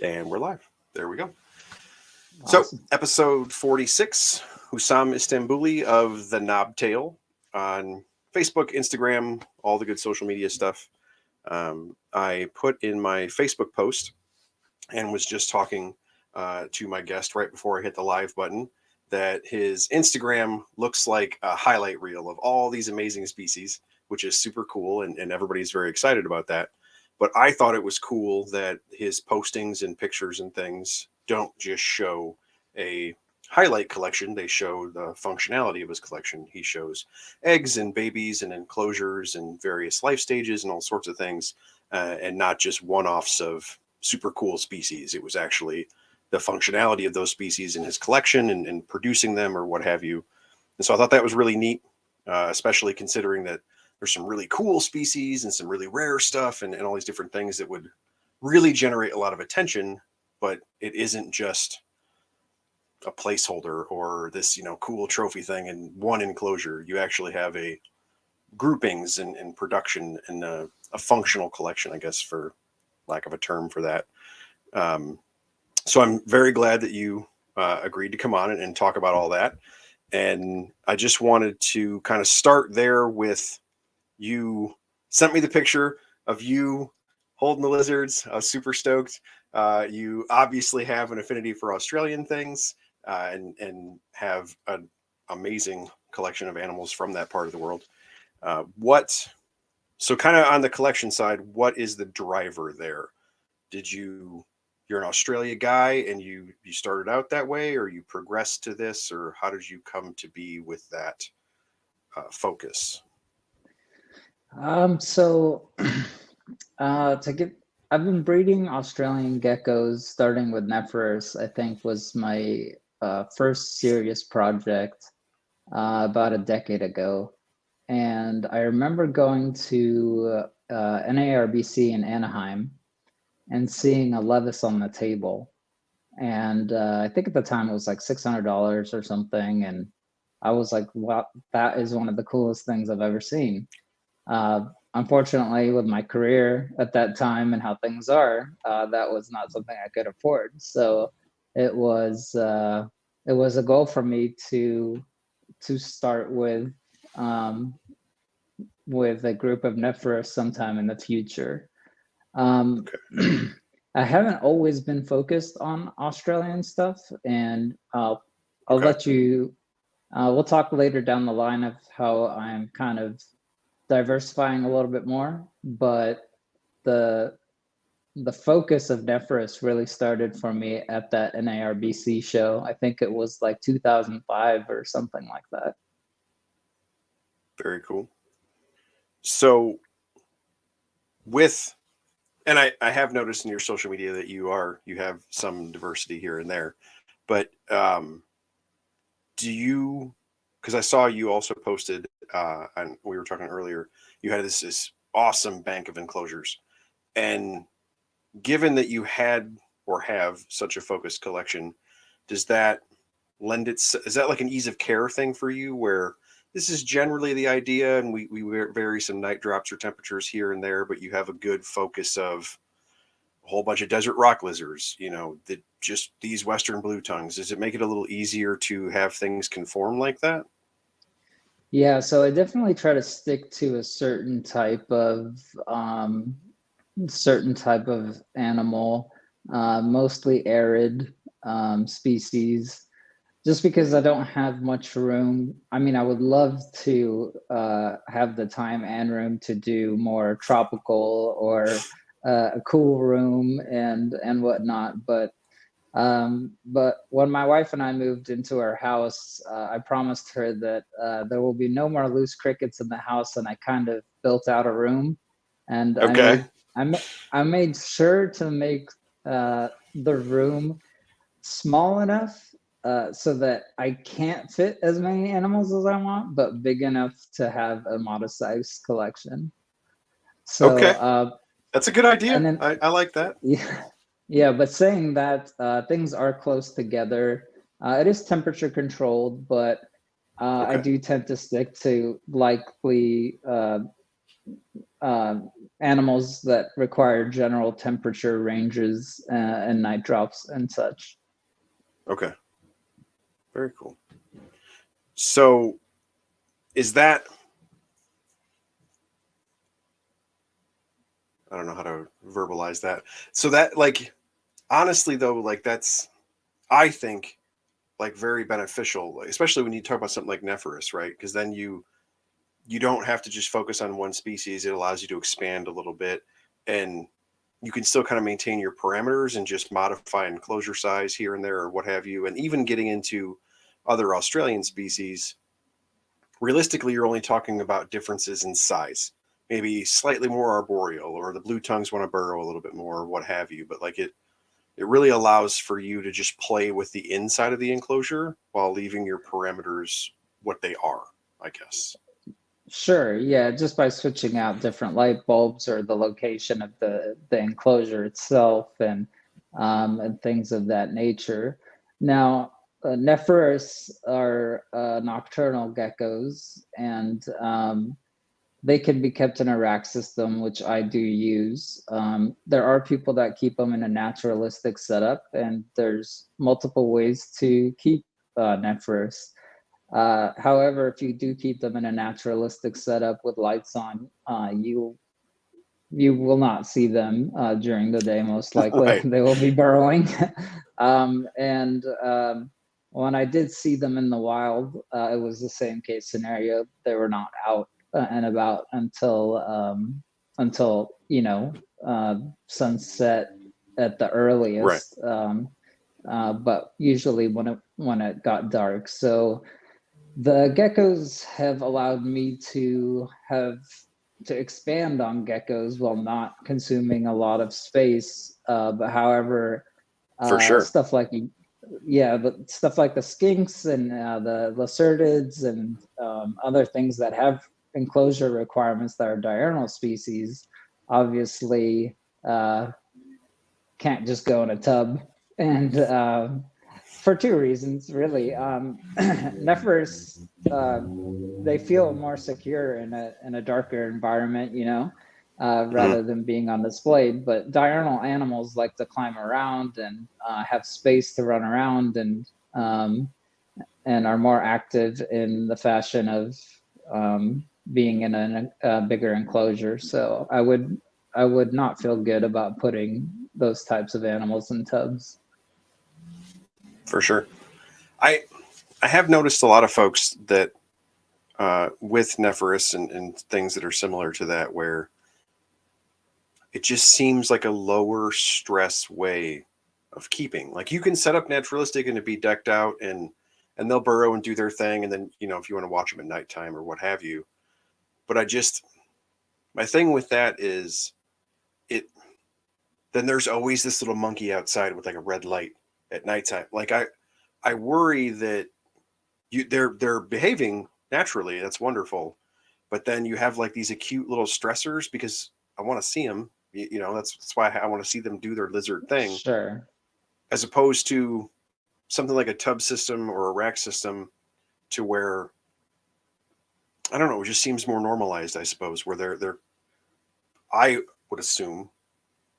And we're live. There we go. So, Awesome. episode 46, Houssam Istanbouli of the Knobtail on Facebook, Instagram, all the good social media stuff. I put in my Facebook post and was just talking to my guest right before I hit the live button that his Instagram looks like a highlight reel of all these amazing species, which is super cool, and everybody's very excited about that. But I thought it was cool that his postings and pictures and things don't just show a highlight collection, they show the functionality of his collection. He shows eggs and babies and enclosures and various life stages and all sorts of things, and not just one-offs of super cool species. It was actually the functionality of those species in his collection and producing them or what have you. And so I thought that was really neat, especially considering that there's some really cool species and some really rare stuff and all these different things that would really generate a lot of attention, but it isn't just a placeholder or this, cool trophy thing in one enclosure. You actually have a groupings and production and a functional collection, I guess, for lack of a term for that. So I'm very glad that you agreed to come on and talk about all that. And I just wanted to kind of start there with, you sent me the picture of you holding the lizards. I was super stoked. You obviously have an affinity for Australian things and have an amazing collection of animals from that part of the world. So kind of on the collection side, what is the driver there? You're an Australia guy and you started out that way, or you progressed to this, or how did you come to be with that focus? I've been breeding Australian geckos, starting with Nephrurus, I think was my first serious project about a decade ago. And I remember going to NARBC in Anaheim and seeing a Levis on the table. And I think at the time it was like $600 or something. And I was like, wow, that is one of the coolest things I've ever seen. Unfortunately, with my career at that time and how things are, that was not something I could afford. So it was a goal for me to start with a group of Nephrurus sometime in the future. Okay. I haven't always been focused on Australian stuff, and I'll let you. We'll talk later down the line of how I'm kind of diversifying a little bit more, but the focus of Nephrurus really started for me at that NARBC show. I think it was like 2005 or something like that. Very cool. So and I have noticed in your social media that you have some diversity here and there, but because I saw you also posted, and we were talking earlier, you had this awesome bank of enclosures, and given that you had or have such a focused collection, is that like an ease of care thing for you, where this is generally the idea and we vary some night drops or temperatures here and there, but you have a good focus of a whole bunch of desert rock lizards, just these western blue tongues? Does it make it a little easier to have things conform like that? Yeah, so I definitely try to stick to a certain type of animal, mostly arid species, just because I don't have much room. I mean, I would love to have the time and room to do more tropical or a cool room and whatnot, but when my wife and I moved into our house, I promised her that there will be no more loose crickets in the house, and I kind of built out a room, and Okay. I made sure to make the room small enough so that I can't fit as many animals as I want, but big enough to have a modest sized collection. So Okay. That's a good idea. and then I like that. yeah, but saying that, things are close together. It is temperature controlled, but I do tend to stick to likely animals that require general temperature ranges and night drops and such. Okay. Very cool. So is that, I don't know how to verbalize that. So that, like, honestly though, like that's, I think, like very beneficial, especially when you talk about something like Nephrurus, right? Because then you don't have to just focus on one species. It allows you to expand a little bit, and you can still kind of maintain your parameters and just modify enclosure size here and there or what have you. And even getting into other Australian species, realistically, you're only talking about differences in size, maybe slightly more arboreal, or the blue tongues want to burrow a little bit more, or what have you. But like it really allows for you to just play with the inside of the enclosure while leaving your parameters what they are, I guess. Sure, yeah, just by switching out different light bulbs or the location of the enclosure itself and things of that nature. Now, Nephrurus are nocturnal geckos, and they can be kept in a rack system, which I do use. There are people that keep them in a naturalistic setup, and there's multiple ways to keep Nephrurus. However, if you do keep them in a naturalistic setup with lights on, you will not see them during the day. Most likely, Right. they will be burrowing. And when I did see them in the wild, it was the same case scenario. They were not out and about until sunset at the Right. earliest. But usually when it got dark. So the geckos have allowed me to expand on geckos while not consuming a lot of space. But however, For sure. stuff like but stuff like the skinks and the Lacertids and other things that have enclosure requirements that are diurnal species, obviously can't just go in a tub. And for two reasons, really. Nephrurus, they feel more secure in a darker environment, rather than being on display. But diurnal animals like to climb around and have space to run around and are more active in the fashion of being in a bigger enclosure. So I would not feel good about putting those types of animals in tubs. For sure. I I have noticed a lot of folks that with Nephrurus and things that are similar to that, where it just seems like a lower stress way of keeping. Like you can set up naturalistic and it be decked out and they'll burrow and do their thing, and then if you want to watch them at nighttime or what have you. But my thing with that is it. Then there's always this little monkey outside with like a red light at nighttime. Like I worry that they're behaving naturally. That's wonderful, but then you have like these acute little stressors because I want to see them. That's why I want to see them do their lizard thing, Sure. as opposed to something like a tub system or a rack system, to where I don't know. It just seems more normalized, I suppose, where they're I would assume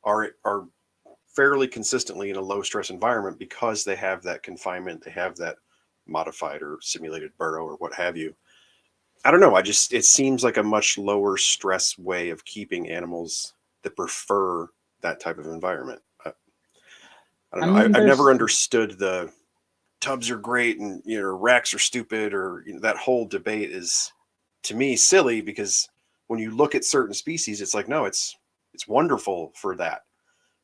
are fairly consistently in a low stress environment because they have that confinement, they have that modified or simulated burrow or what have you. I don't know. It seems like a much lower stress way of keeping animals that prefer that type of environment. I don't I know. mean, I've there's never understood the tubs are great and racks are stupid, or that whole debate is to me silly, because when you look at certain species, it's like, no, it's wonderful for that.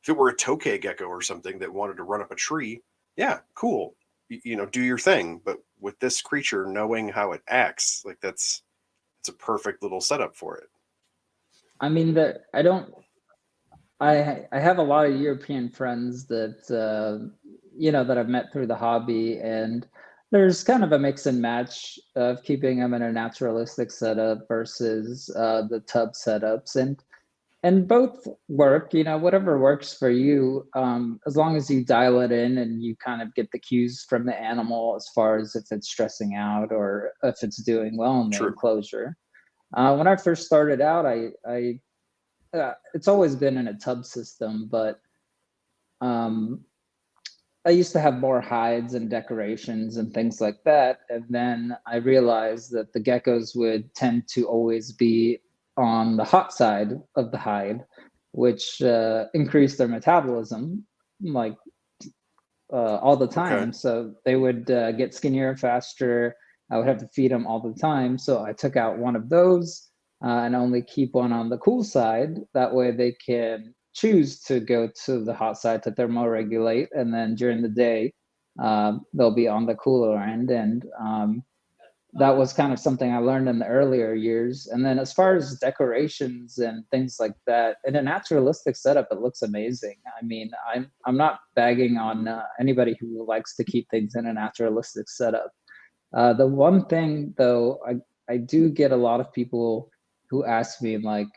If it were a tokay gecko or something that wanted to run up a tree, yeah, cool. Do your thing. But with this creature, knowing how it acts, like it's a perfect little setup for it. I mean that I don't I have a lot of European friends that that I've met through the hobby, and there's kind of a mix and match of keeping them in a naturalistic setup versus the tub setups, and both work. Whatever works for you, as long as you dial it in and you kind of get the cues from the animal as far as if it's stressing out or if it's doing well in the True. enclosure. When I first started out, I it's always been in a tub system, but I used to have more hides and decorations and things like that. And then I realized that the geckos would tend to always be on the hot side of the hide, which increased their metabolism like all the Okay. time. So they would get skinnier faster. I would have to feed them all the time. So I took out one of those and only keep one on the cool side. That way they can choose to go to the hot side to thermoregulate. And then during the day, they'll be on the cooler end. And that was kind of something I learned in the earlier years. And then as far as decorations and things like that, in a naturalistic setup, it looks amazing. I mean, I'm not bagging on anybody who likes to keep things in a naturalistic setup. The one thing though, I do get a lot of people who ask me like,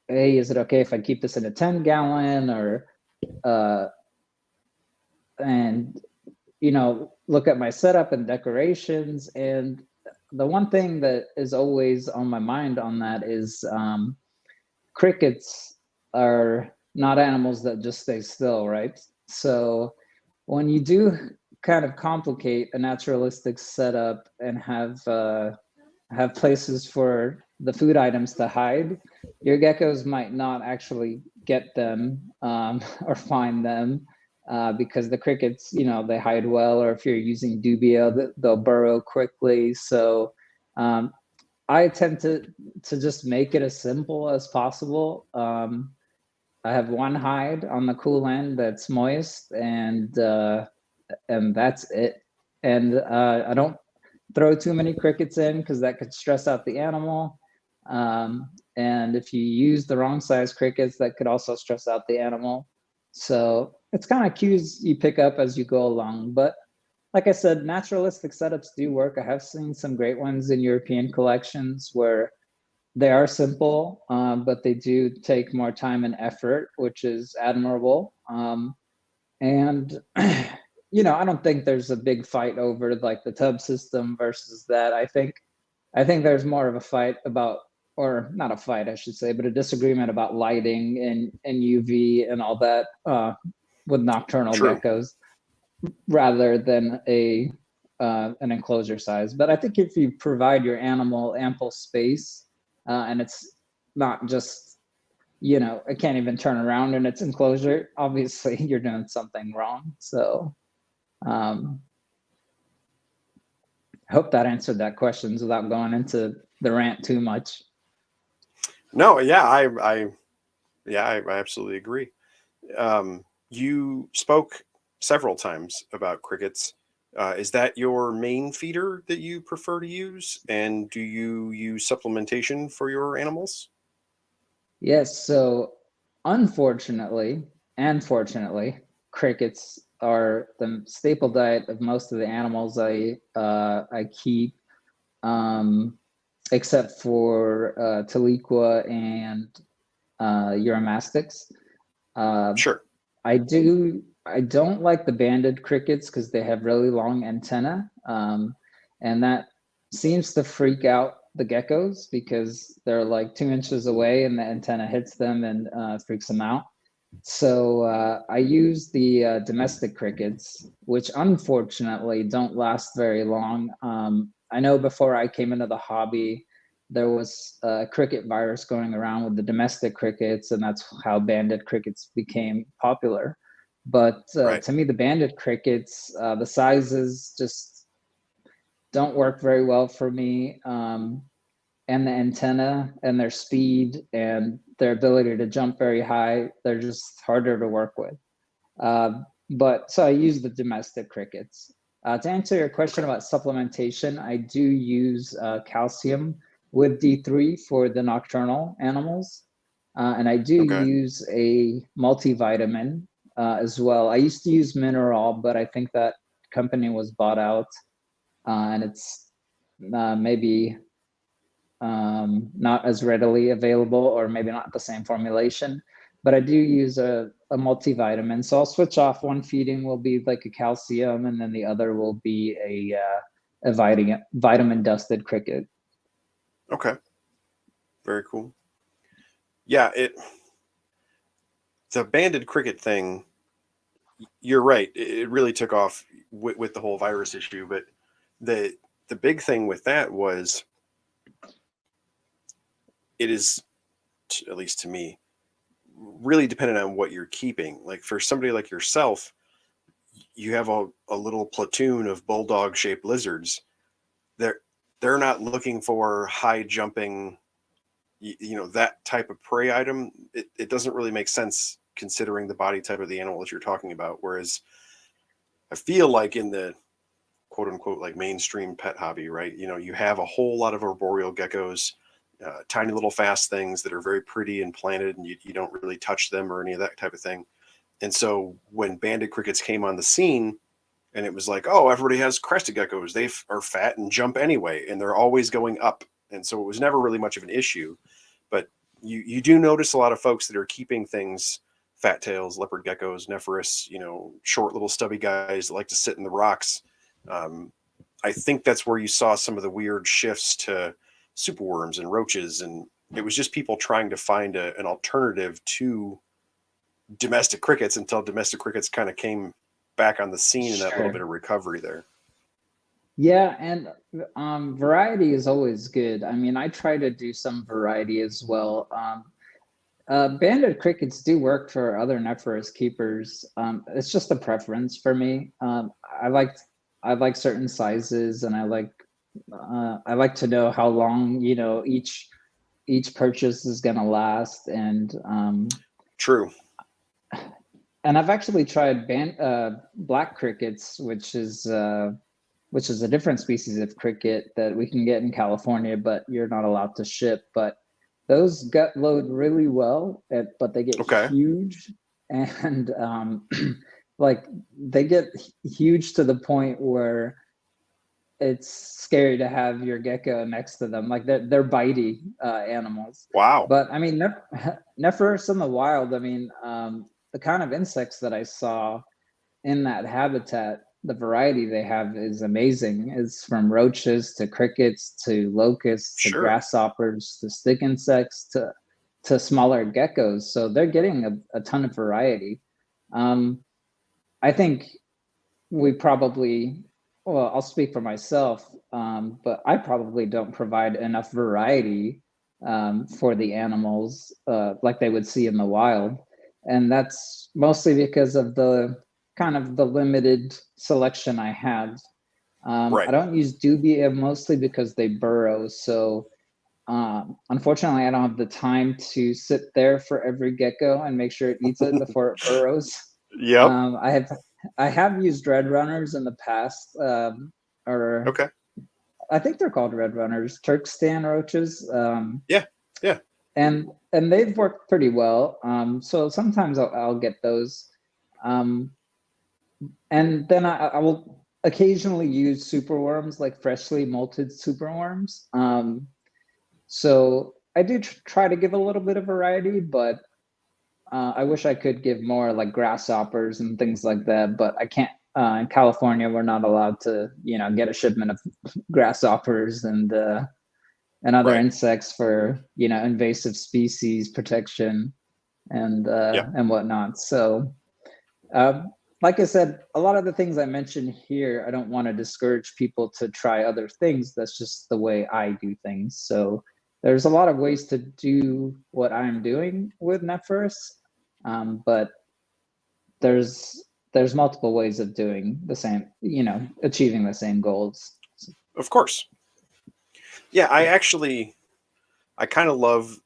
hey, is it okay if I keep this in a 10-gallon or and look at my setup and decorations. And the one thing that is always on my mind on that is crickets are not animals that just stay still, right? So when you do kind of complicate a naturalistic setup and have places for the food items to hide, your geckos might not actually get them or find them because the crickets, they hide well, or if you're using dubia, they'll burrow quickly. So I tend to just make it as simple as possible. I have one hide on the cool end that's moist, and that's it. And I don't throw too many crickets in because that could stress out the animal. And if you use the wrong size crickets, that could also stress out the animal. So it's kind of cues you pick up as you go along. But like I said, naturalistic setups do work. I have seen some great ones in European collections where they are simple, but they do take more time and effort, which is admirable. And I don't think there's a big fight over like the tub system versus that. I think there's more of a fight about, or not a fight, I should say, but a disagreement about lighting and UV and all that with nocturnal True. geckos rather than an enclosure size. But I think if you provide your animal ample space and it's not just, it can't even turn around in its enclosure, obviously you're doing something wrong. So I hope that answered that question without going into the rant too much. No, yeah, I absolutely agree. You spoke several times about crickets. Is that your main feeder that you prefer to use? And do you use supplementation for your animals? Yes, so unfortunately and fortunately, crickets are the staple diet of most of the animals I keep, except for Taliqua and Uromastyx. Uh, Sure. I don't like the banded crickets because they have really long antenna, and that seems to freak out the geckos because they're like 2 inches away and the antenna hits them and freaks them out. So I use the domestic crickets, which unfortunately don't last very long. I know before I came into the hobby, there was a cricket virus going around with the domestic crickets, and that's how banded crickets became popular. But Right. to me, the banded crickets, the sizes just don't work very well for me. And the antenna and their speed and their ability to jump very high, they're just harder to work with. But so I use the domestic crickets. To answer your question Okay. about supplementation, I do use calcium with D3 for the nocturnal animals. And I do Okay. use a multivitamin as well. I used to use Mineral, but I think that company was bought out and it's maybe not as readily available or maybe not the same formulation. But I do use a multivitamin. So I'll switch off. One feeding will be like a calcium, and then the other will be a vitamin dusted cricket. Okay. Very cool. Yeah, the banded cricket thing, you're right. It really took off with the whole virus issue. But the big thing with that was it is, at least to me, really dependent on what you're keeping. Like for somebody like yourself, you have a little platoon of bulldog shaped lizards. They're not looking for high jumping, that type of prey item. It doesn't really make sense considering the body type of the animal that you're talking about. Whereas I feel like in the quote unquote like mainstream pet hobby, right? You have a whole lot of arboreal geckos, tiny little fast things that are very pretty and planted, and you don't really touch them or any of that type of thing. And so when banded crickets came on the scene, and it was like, oh, everybody has crested geckos. They are fat and jump anyway, and they're always going up. And so it was never really much of an issue. But you do notice a lot of folks that are keeping things, fat tails, leopard geckos, Nephrurus, short little stubby guys that like to sit in the rocks. I think that's where you saw some of the weird shifts to superworms and roaches. And it was just people trying to find an alternative to domestic crickets until domestic crickets kind of came back on the scene and that little bit of recovery there. Yeah, and variety is always good. I mean, I try to do some variety as well. Banded crickets do work for other Nephrurus keepers. It's just a preference for me. I like certain sizes, and I like to know how long each purchase is going to last. And True. And I've actually tried black crickets, which is a different species of cricket that we can get in California, but you're not allowed to ship. But those gut load really well, but they get huge, and like they get huge to the point where it's scary to have your gecko next to them. Like they're bitey animals. Wow. But I mean, Nephrurus in the wild, I mean, the kind of insects that I saw in that habitat, the variety they have is amazing. It's from roaches to crickets to locusts to grasshoppers to stick insects to smaller geckos. So they're getting a ton of variety. I think we probably, well, I'll speak for myself, but I probably don't provide enough variety for the animals like they would see in the wild. And that's mostly because of the kind of the limited selection I had. I don't use dubia mostly because they burrow. So unfortunately, I don't have the time to sit there for every gecko and make sure it eats it before it burrows. Yep. I have used red runners in the past, or I think they're called red runners, Turkestan roaches. Yeah. And they've worked pretty well. So sometimes I'll get those. And then I will occasionally use superworms, like freshly molted superworms. So I do try to give a little bit of variety, but I wish I could give more, like grasshoppers and things like that. But I can't. In California, we're not allowed to, get a shipment of grasshoppers and other insects for invasive species protection and whatnot. So like I said, a lot of the things I mentioned here, I don't want to discourage people to try other things. That's just the way I do things. So there's a lot of ways to do what I'm doing with Nephrurus, but there's multiple ways of doing the same, achieving the same goals. Of course. Yeah, I kind of love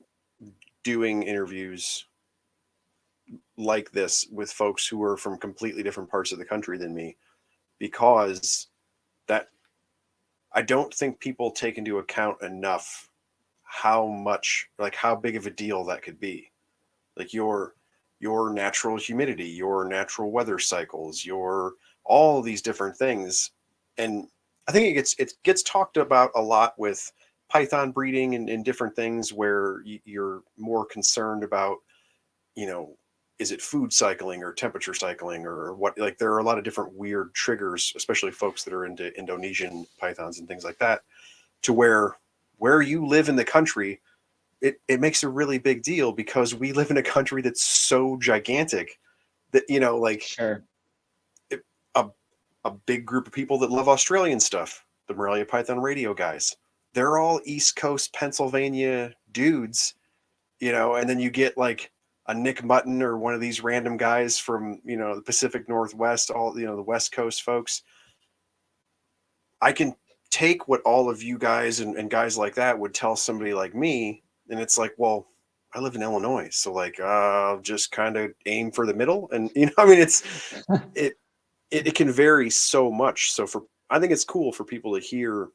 doing interviews like this with folks who are from completely different parts of the country than me, because that I don't think people take into account enough how big of a deal that could be. Like your natural humidity, your natural weather cycles, all these different things. And I think it gets talked about a lot with python breeding and different things where you're more concerned about, is it food cycling or temperature cycling or what? Like there are a lot of different weird triggers, especially folks that are into Indonesian pythons and things like that, to where you live in the country, it makes a really big deal because we live in a country that's so gigantic that, you know, like Sure. a, a big group of people that love Australian stuff, the Morelia Python radio guys, they're all East Coast Pennsylvania dudes, you know, and then you get like a Nick Mutton or one of these random guys from, you know, the Pacific Northwest, all, you know, the West Coast folks. I can take what all of you guys and guys like that would tell somebody like me, and it's like, well, I live in Illinois, so like, just kind of aim for the middle, and you know, I mean, it it can vary so much. So for I think it's cool for people to hear,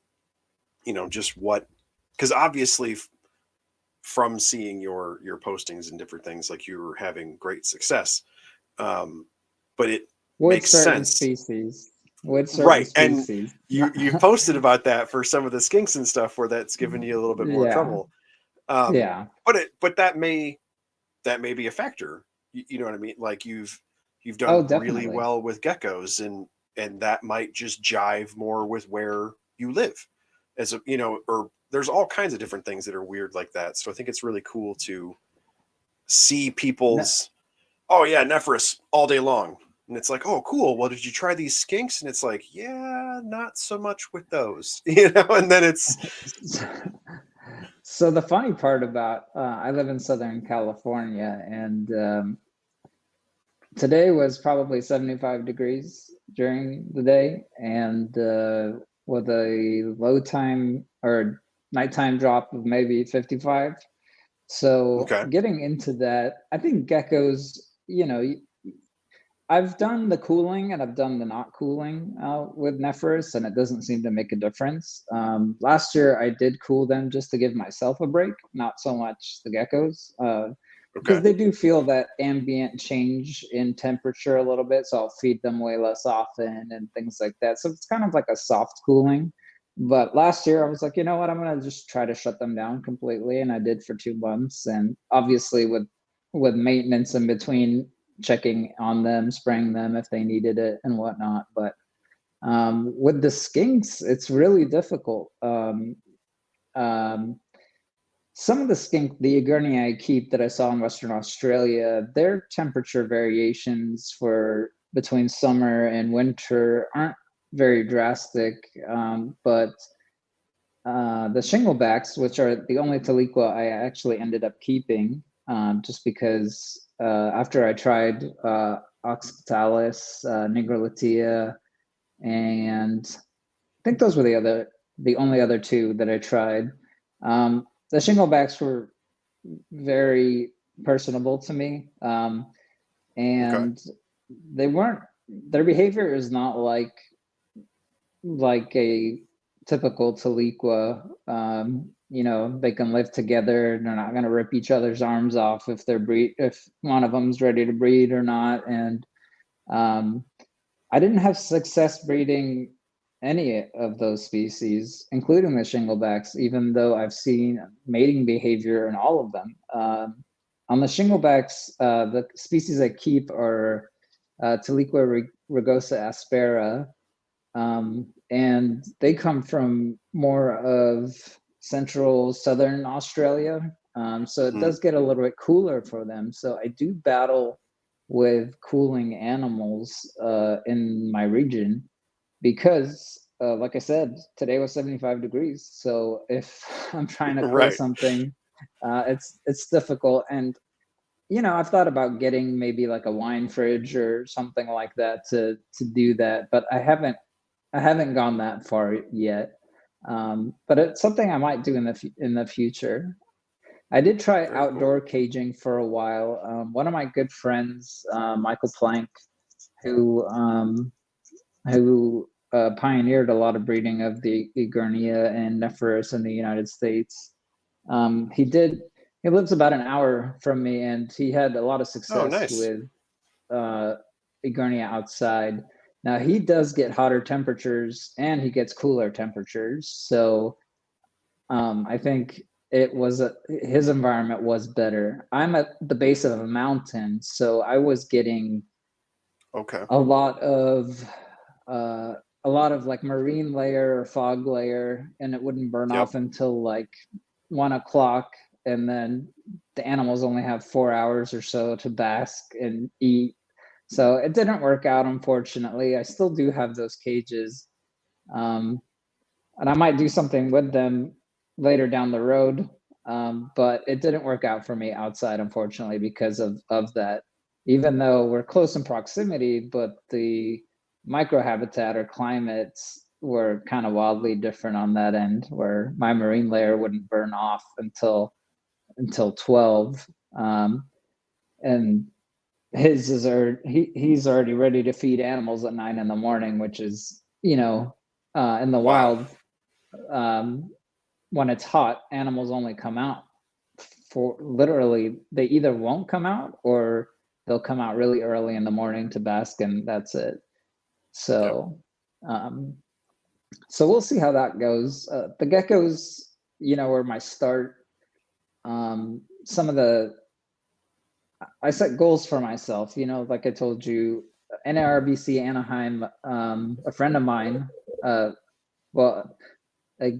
you know, just what, because obviously from seeing your postings and different things, like you're having great success, um, but it With makes certain sense. species. With certain Right. And species. you posted about that for some of the skinks and stuff where that's given you a little bit more Yeah. trouble. Yeah. But that may be a factor. You know what I mean? Like you've Oh, done really definitely. well with geckos, and that might just jive more with where you live. As a, you know, or there's all kinds of different things that are weird like that. So I think it's really cool to see No, people's, oh yeah, Nephrurus all day long. And it's like, oh, cool. Well, did you try these skinks? And it's like, yeah, not so much with those, you know. And then it's so the funny part about I live in Southern California, and today was probably 75 degrees during the day, and with a low time or nighttime drop of maybe 55. So okay. getting into that, I think geckos, you know, I've done the cooling and I've done the not cooling with Nephrurus, and it doesn't seem to make a difference. Last year, I did cool them just to give myself a break, not so much the geckos, because Okay. they do feel that ambient change in temperature a little bit. So I'll feed them way less often and things like that. So it's kind of like a soft cooling. But last year, I was like, you know what? I'm gonna just try to shut them down completely, and I did for 2 months. And obviously, with maintenance in between, checking on them, spraying them if they needed it and whatnot. But with the skinks, it's really difficult. Um, some of the skink, the Egernia I keep that I saw in Western Australia, their temperature variations for between summer and winter aren't very drastic. But the Shinglebacks, which are the only Taliqua I actually ended up keeping, just because after I tried Oxyptalis, Nigrolitia, and I think those were the only other two that I tried. The Shinglebacks were very personable to me, Okay. and they weren't. Their behavior is not like a typical Taliqua. You know, they can live together. They're not going to rip each other's arms off if one of them's ready to breed or not. And um, I didn't have success breeding any of those species, including the Shinglebacks, even though I've seen mating behavior in all of them. On the Shinglebacks, the species I keep are Taliqua rugosa aspera, and they come from more of central southern Australia. So it Hmm. does get a little bit cooler for them. So I do battle with cooling animals in my region because, like I said, today was 75 degrees. So if I'm trying to cool Right. something, it's difficult. And you know, I've thought about getting maybe like a wine fridge or something like that to do that, but I haven't gone that far yet, but it's something I might do in the future. I did try Very cool. outdoor caging for a while. One of my good friends, Michael Plank, who pioneered a lot of breeding of the Egernia and Nephrurus in the United States. He did. He lives about an hour from me, and he had a lot of Oh, success nice. with uh, Egernia outside. Now he does get hotter temperatures and he gets cooler temperatures. So I think his environment was better. I'm at the base of a mountain, so I was getting Okay. a lot of uh, like marine layer or fog layer, and it wouldn't burn Yep. off until like 1 o'clock and then the animals only have 4 hours or so to bask and eat. So it didn't work out, unfortunately. I still do have those cages. And I might do something with them later down the road. But it didn't work out for me outside, unfortunately, because of that. Even though we're close in proximity, but the microhabitat or climates were kind of wildly different on that end, where my marine layer wouldn't burn off until 12. And his is he's already ready to feed animals at 9 in the morning, which is, in the wild, when it's hot, animals only come out for literally, they either won't come out or they'll come out really early in the morning to bask, and that's it. So, so we'll see how that goes. The geckos, were my start. I set goals for myself, like I told you, NARBC Anaheim, a friend of mine, well, a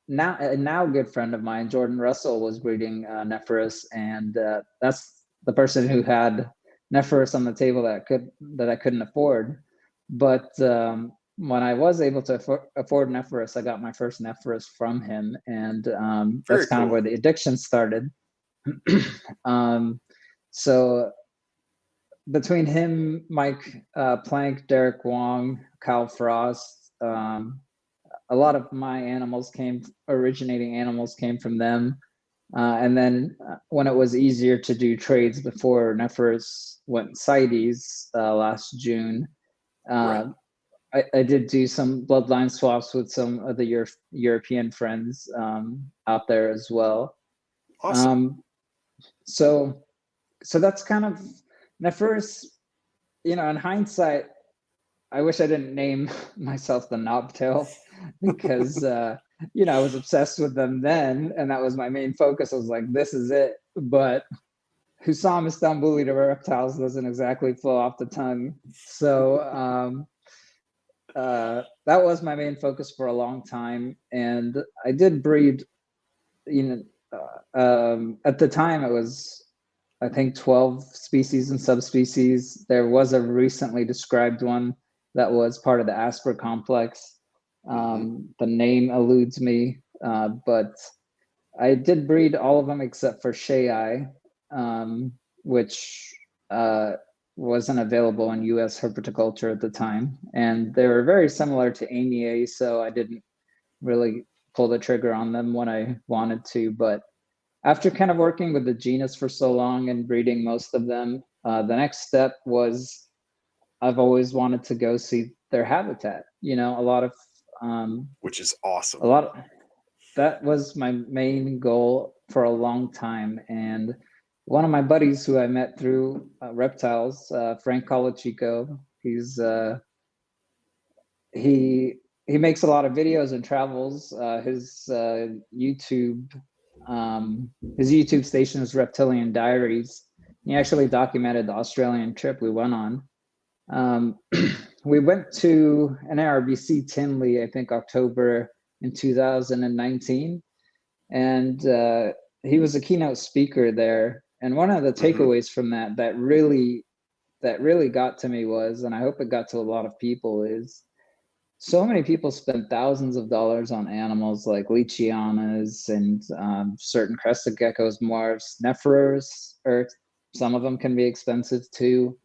now good friend of mine, Jordan Russell, was breeding Nephrurus, and that's the person who had Nephrurus on the table that I couldn't afford. But when I was able to afford Nephrurus, I got my first Nephrurus from him, and that's kind of where the addiction started. So between him, Mike Plank, Derek Wong, Kyle Frost, a lot of my originating animals came from them. And then when it was easier to do trades before Nephrurus went CITES last June, I did do some bloodline swaps with some of the European friends out there as well. Awesome. So that's kind of Nephrurus. In hindsight, I wish I didn't name myself the Knobtail, because I was obsessed with them then, and that was my main focus. I was like, this is it. But Houssam Istanbouli to reptiles doesn't exactly flow off the tongue. So that was my main focus for a long time. And I did breed, at the time it was, I think, 12 species and subspecies. There was a recently described one that was part of the Asper complex. The name eludes me, but I did breed all of them except for Shei, which wasn't available in US herpetoculture at the time. And they were very similar to Amiae, so I didn't really pull the trigger on them when I wanted to. But after kind of working with the genus for so long and breeding most of them, the next step was, I've always wanted to go see their habitat. A lot of which is awesome. That was my main goal for a long time. And one of my buddies who I met through reptiles, Frank Colachico, he makes a lot of videos and travels. His YouTube station is Reptilian Diaries. He actually documented the Australian trip we went on. We went to an NARBC Tinley, I think October in 2019, and he was a keynote speaker there. And one of the takeaways from that really got to me was, and I hope it got to a lot of people, is so many people spend thousands of dollars on animals like Leachianas and certain crested geckos, morphs, Nephrurus, or some of them can be expensive too.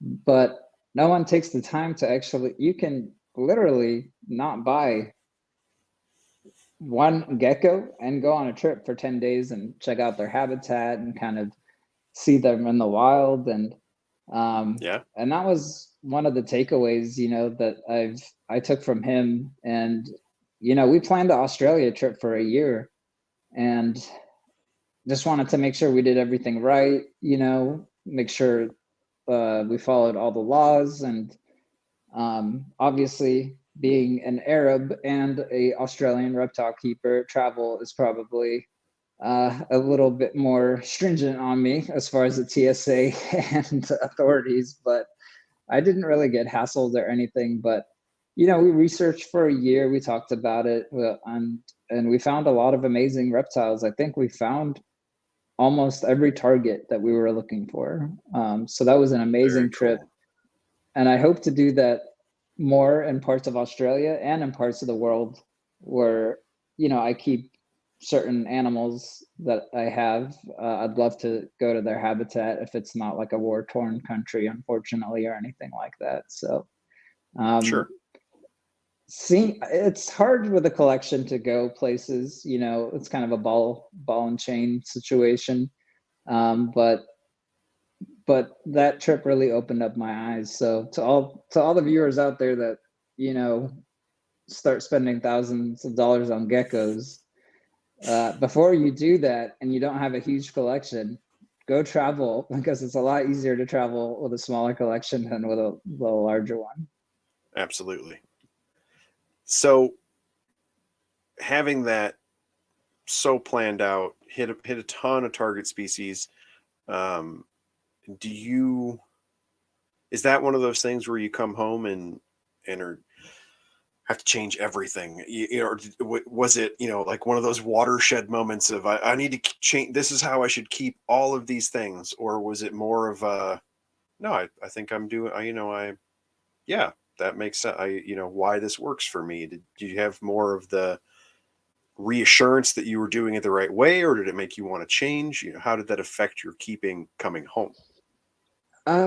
But no one takes the time to actually, you can literally not buy one gecko and go on a trip for 10 days and check out their habitat and kind of see them in the wild. And and that was one of the takeaways, that I took from him. And we planned the Australia trip for a year and just wanted to make sure we did everything right, make sure we followed all the laws. And obviously, being an Arab and a Australian reptile keeper, travel is probably a little bit more stringent on me as far as the TSA and authorities, but I didn't really get hassled or anything. But we researched for a year, we talked about it, and we found a lot of amazing reptiles. I think we found almost every target that we were looking for. So that was an amazing Very trip. cool. And I hope to do that more in parts of Australia and in parts of the world where, you know, I keep certain animals that I have. I'd love to go to their habitat if it's not like a war-torn country, unfortunately, or anything like that. So, Sure. see, it's hard with a collection to go places, you know, it's kind of a ball and chain situation. Um, but that trip really opened up my eyes. So to all the viewers out there that, you know, start spending thousands of dollars on geckos, before you do that and you don't have a huge collection, go travel, because it's a lot easier to travel with a smaller collection than with a little larger one. Absolutely. So having that so planned out, hit a ton of target species. Um, do you, is that one of those things where you come home and are have to change everything? Or was it, you know, like one of those watershed moments of I need to change, this is how I should keep all of these things? Or was it more of a, no, I think I'm doing, yeah, that makes sense. Why this works for me. Did you have more of the reassurance that you were doing it the right way, or did it make you want to change? How did that affect your keeping coming home?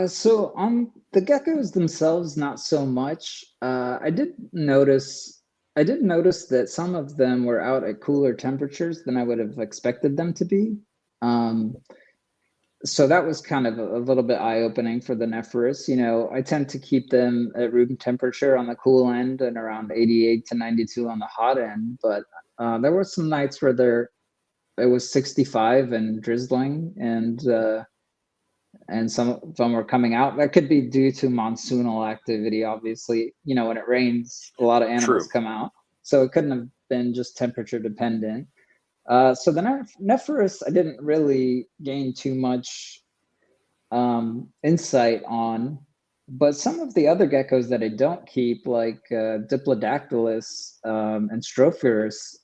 So on the geckos themselves, not so much. I did notice that some of them were out at cooler temperatures than I would have expected them to be. Um, so that was kind of a little bit eye-opening for the Nephrurus. You know, I tend to keep them at room temperature on the cool end and around 88 to 92 on the hot end. But there were some nights where it was 65 and drizzling, and some of them were coming out. That could be due to monsoonal activity. Obviously, you know, when it rains, a lot of animals True. come out. So it couldn't have been just temperature dependent. So the Nephrurus, I didn't really gain too much insight on, but some of the other geckos that I don't keep, like Diplodactylus and Stropurus,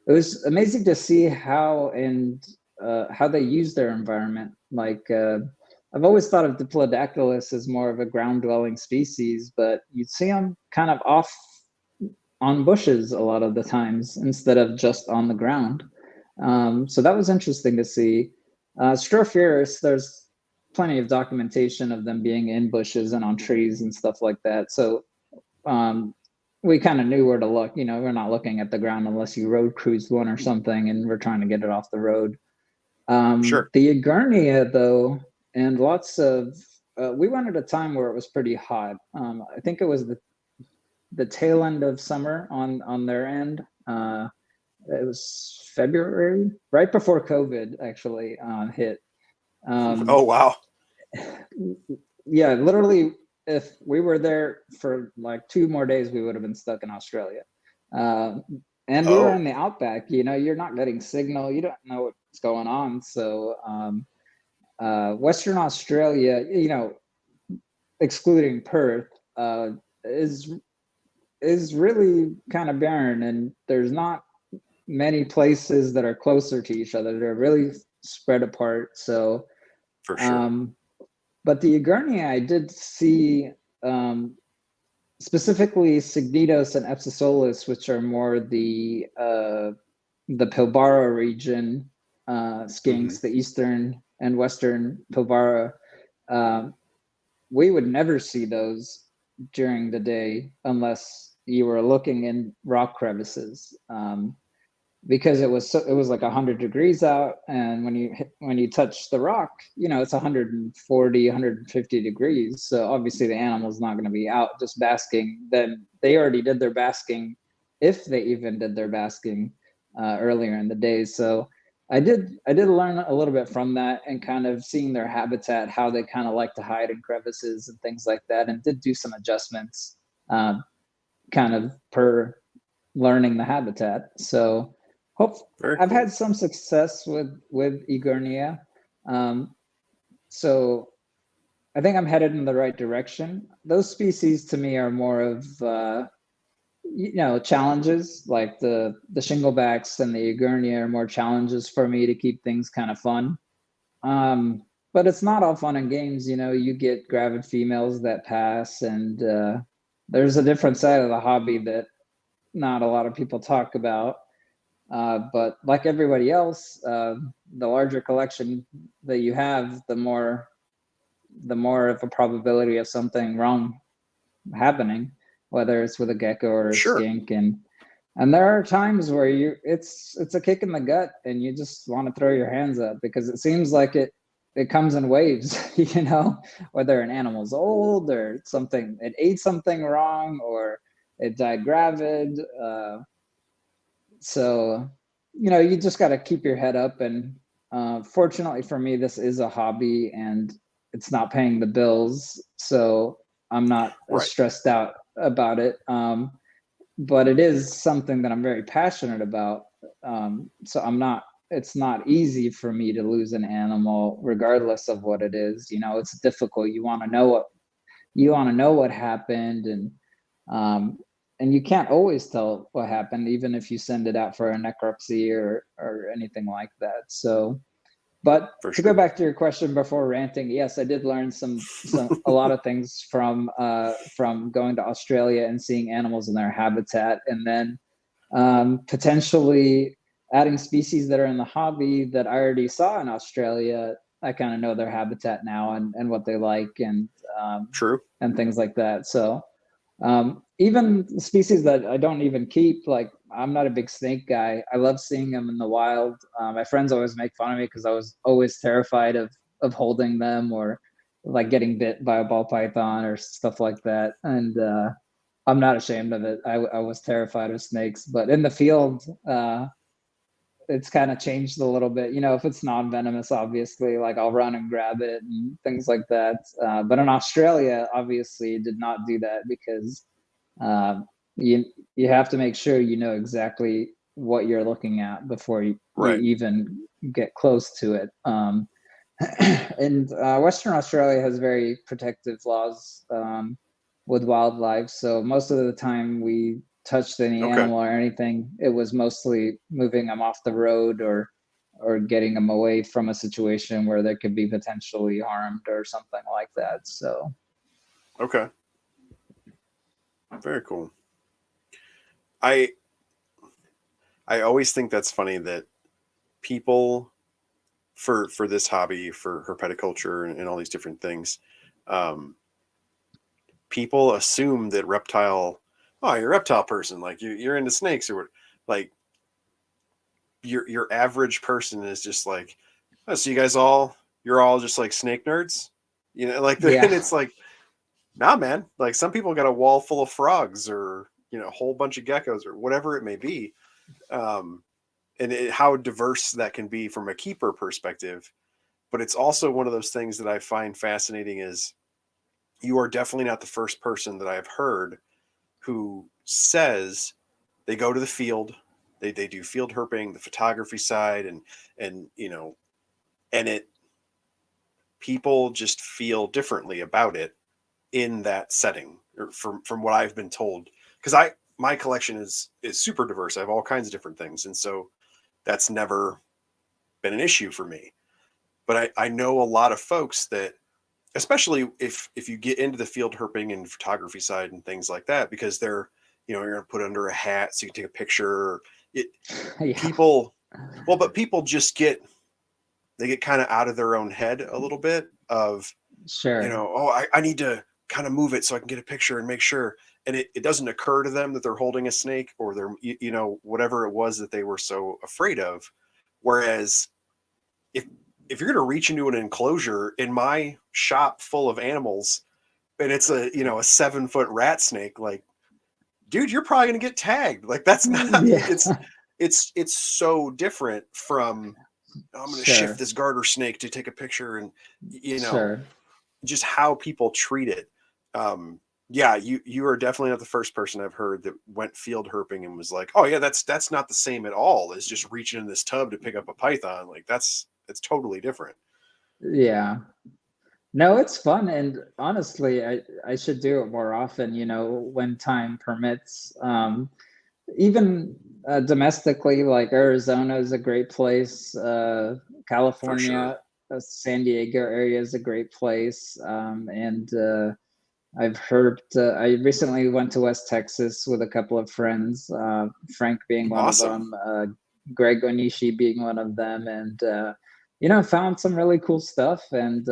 it was amazing to see how they use their environment. Like I've always thought of Diplodactylus as more of a ground-dwelling species, but you'd see them kind of off on bushes a lot of the times instead of just on the ground. So that was interesting to see. Stropurus, there's plenty of documentation of them being in bushes and on trees and stuff like that. So we kind of knew where to look. You know, we're not looking at the ground unless you road cruised one or something, and we're trying to get it off the road. Sure. The Egernia, though, and lots of we went at a time where it was pretty hot. I think it was the tail end of summer on their end. It was February, right before COVID actually hit. Oh, wow. Yeah, literally, if we were there for like 2 more days, we would have been stuck in Australia. Um, and we were Oh, in the outback. You know, you're not getting signal. You don't know what's going on. So Western Australia, you know, excluding Perth, is is really kind of barren, and there's not many places that are closer to each other. They're really spread apart. So, for sure. um, but the Egernia, I did see specifically Signitos and Epsisolus, which are more the Pilbara region Hmm. skinks, the eastern and western Pilbara. Um, we would never see those during the day unless you were looking in rock crevices. Because it was like 100 degrees out, and when you touch the rock, you know, it's 140 150 degrees, so obviously the animal's not going to be out just basking. Then they already did their basking, if they even did their basking earlier in the day. So I did learn a little bit from that, and kind of seeing their habitat, how they kind of like to hide in crevices and things like that, and did do some adjustments um, kind of per learning the habitat. So hope Very I've cool. had some success with Egernia. Um, so I think I'm headed in the right direction. Those species to me are more of challenges like the Shinglebacks and the Egernia are more challenges for me to keep things kind of fun. But it's not all fun and games. You get gravid females that pass, and there's a different side of the hobby that not a lot of people talk about. But like everybody else, the larger collection that you have, the more of a probability of something wrong happening, whether it's with a gecko or a Sure. skink. And there are times where it's a kick in the gut and you just want to throw your hands up, because it seems like it comes in waves, whether an animal's old or something, it ate something wrong or it died gravid. So you just got to keep your head up. And fortunately for me, this is a hobby and it's not paying the bills, so I'm not Right. stressed out about it. But it is something that I'm very passionate about. So it's not easy for me to lose an animal regardless of what it is. It's difficult. You want to know what happened, and you can't always tell what happened, even if you send it out for a necropsy or anything like that. So, but For to sure. go back to your question before ranting, yes, I did learn a lot of things from going to Australia and seeing animals in their habitat, and then potentially adding species that are in the hobby that I already saw in Australia. I kind of know their habitat now and what they like, and True. and things like that. So even species that I don't even keep, like I'm not a big snake guy. I love seeing them in the wild. My friends always make fun of me because I was always terrified of holding them, or like getting bit by a ball python or stuff like that. And I'm not ashamed of it. I was terrified of snakes, but in the field, it's kind of changed a little bit. If it's non-venomous, obviously, like I'll run and grab it and things like that. But in Australia, obviously, did not do that, because um, you have to make sure you know exactly what you're looking at before you Right. even get close to it. And Western Australia has very protective laws with wildlife. So most of the time we touched any Okay. animal or anything, it was mostly moving them off the road, or getting them away from a situation where they could be potentially harmed or something like that. So Okay. Very cool. I always think that's funny that people for this hobby, for herpetoculture and all these different things, um, people assume that you're a reptile person, like you're into snakes or what, like your average person is just like, oh, so you're all just like snake nerds, like yeah, and it's like, nah, man, like some people got a wall full of frogs or a whole bunch of geckos or whatever it may be. Um, how diverse that can be from a keeper perspective. But it's also one of those things that I find fascinating is you are definitely not the first person that I've heard who says they go to the field, they do field herping, the photography side, and and it people just feel differently about it in that setting, or from what I've been told. Because my collection is super diverse. I have all kinds of different things, and so that's never been an issue for me. But I know a lot of folks that, especially if you get into the field herping and photography side and things like that, because you're going to put under a hat so you can take a picture. It yeah, people, well, but people just get kind of out of their own head a little bit of, sure, oh, I need to kind of move it so I can get a picture and make sure. And it doesn't occur to them that they're holding a snake, or they're, whatever it was that they were so afraid of. Whereas if you're going to reach into an enclosure in my shop full of animals, and it's a 7-foot rat snake, like, dude, you're probably going to get tagged. Like, that's not, yeah, it's so different from, I'm going to shift sure, this garter snake to take a picture, and sure. just how people treat it. Yeah, you are definitely not the first person I've heard that went field herping and was like, oh yeah, that's not the same at all as just reaching in this tub to pick up a python. Like, it's totally different. Yeah. No, it's fun, and honestly, I should do it more often. When time permits. Even domestically, like Arizona is a great place. For sure. California, San Diego area is a great place. And I've heard, I recently went to West Texas with a couple of friends, Frank being one of Awesome. them, Greg Onishi being one of them, and found some really cool stuff. And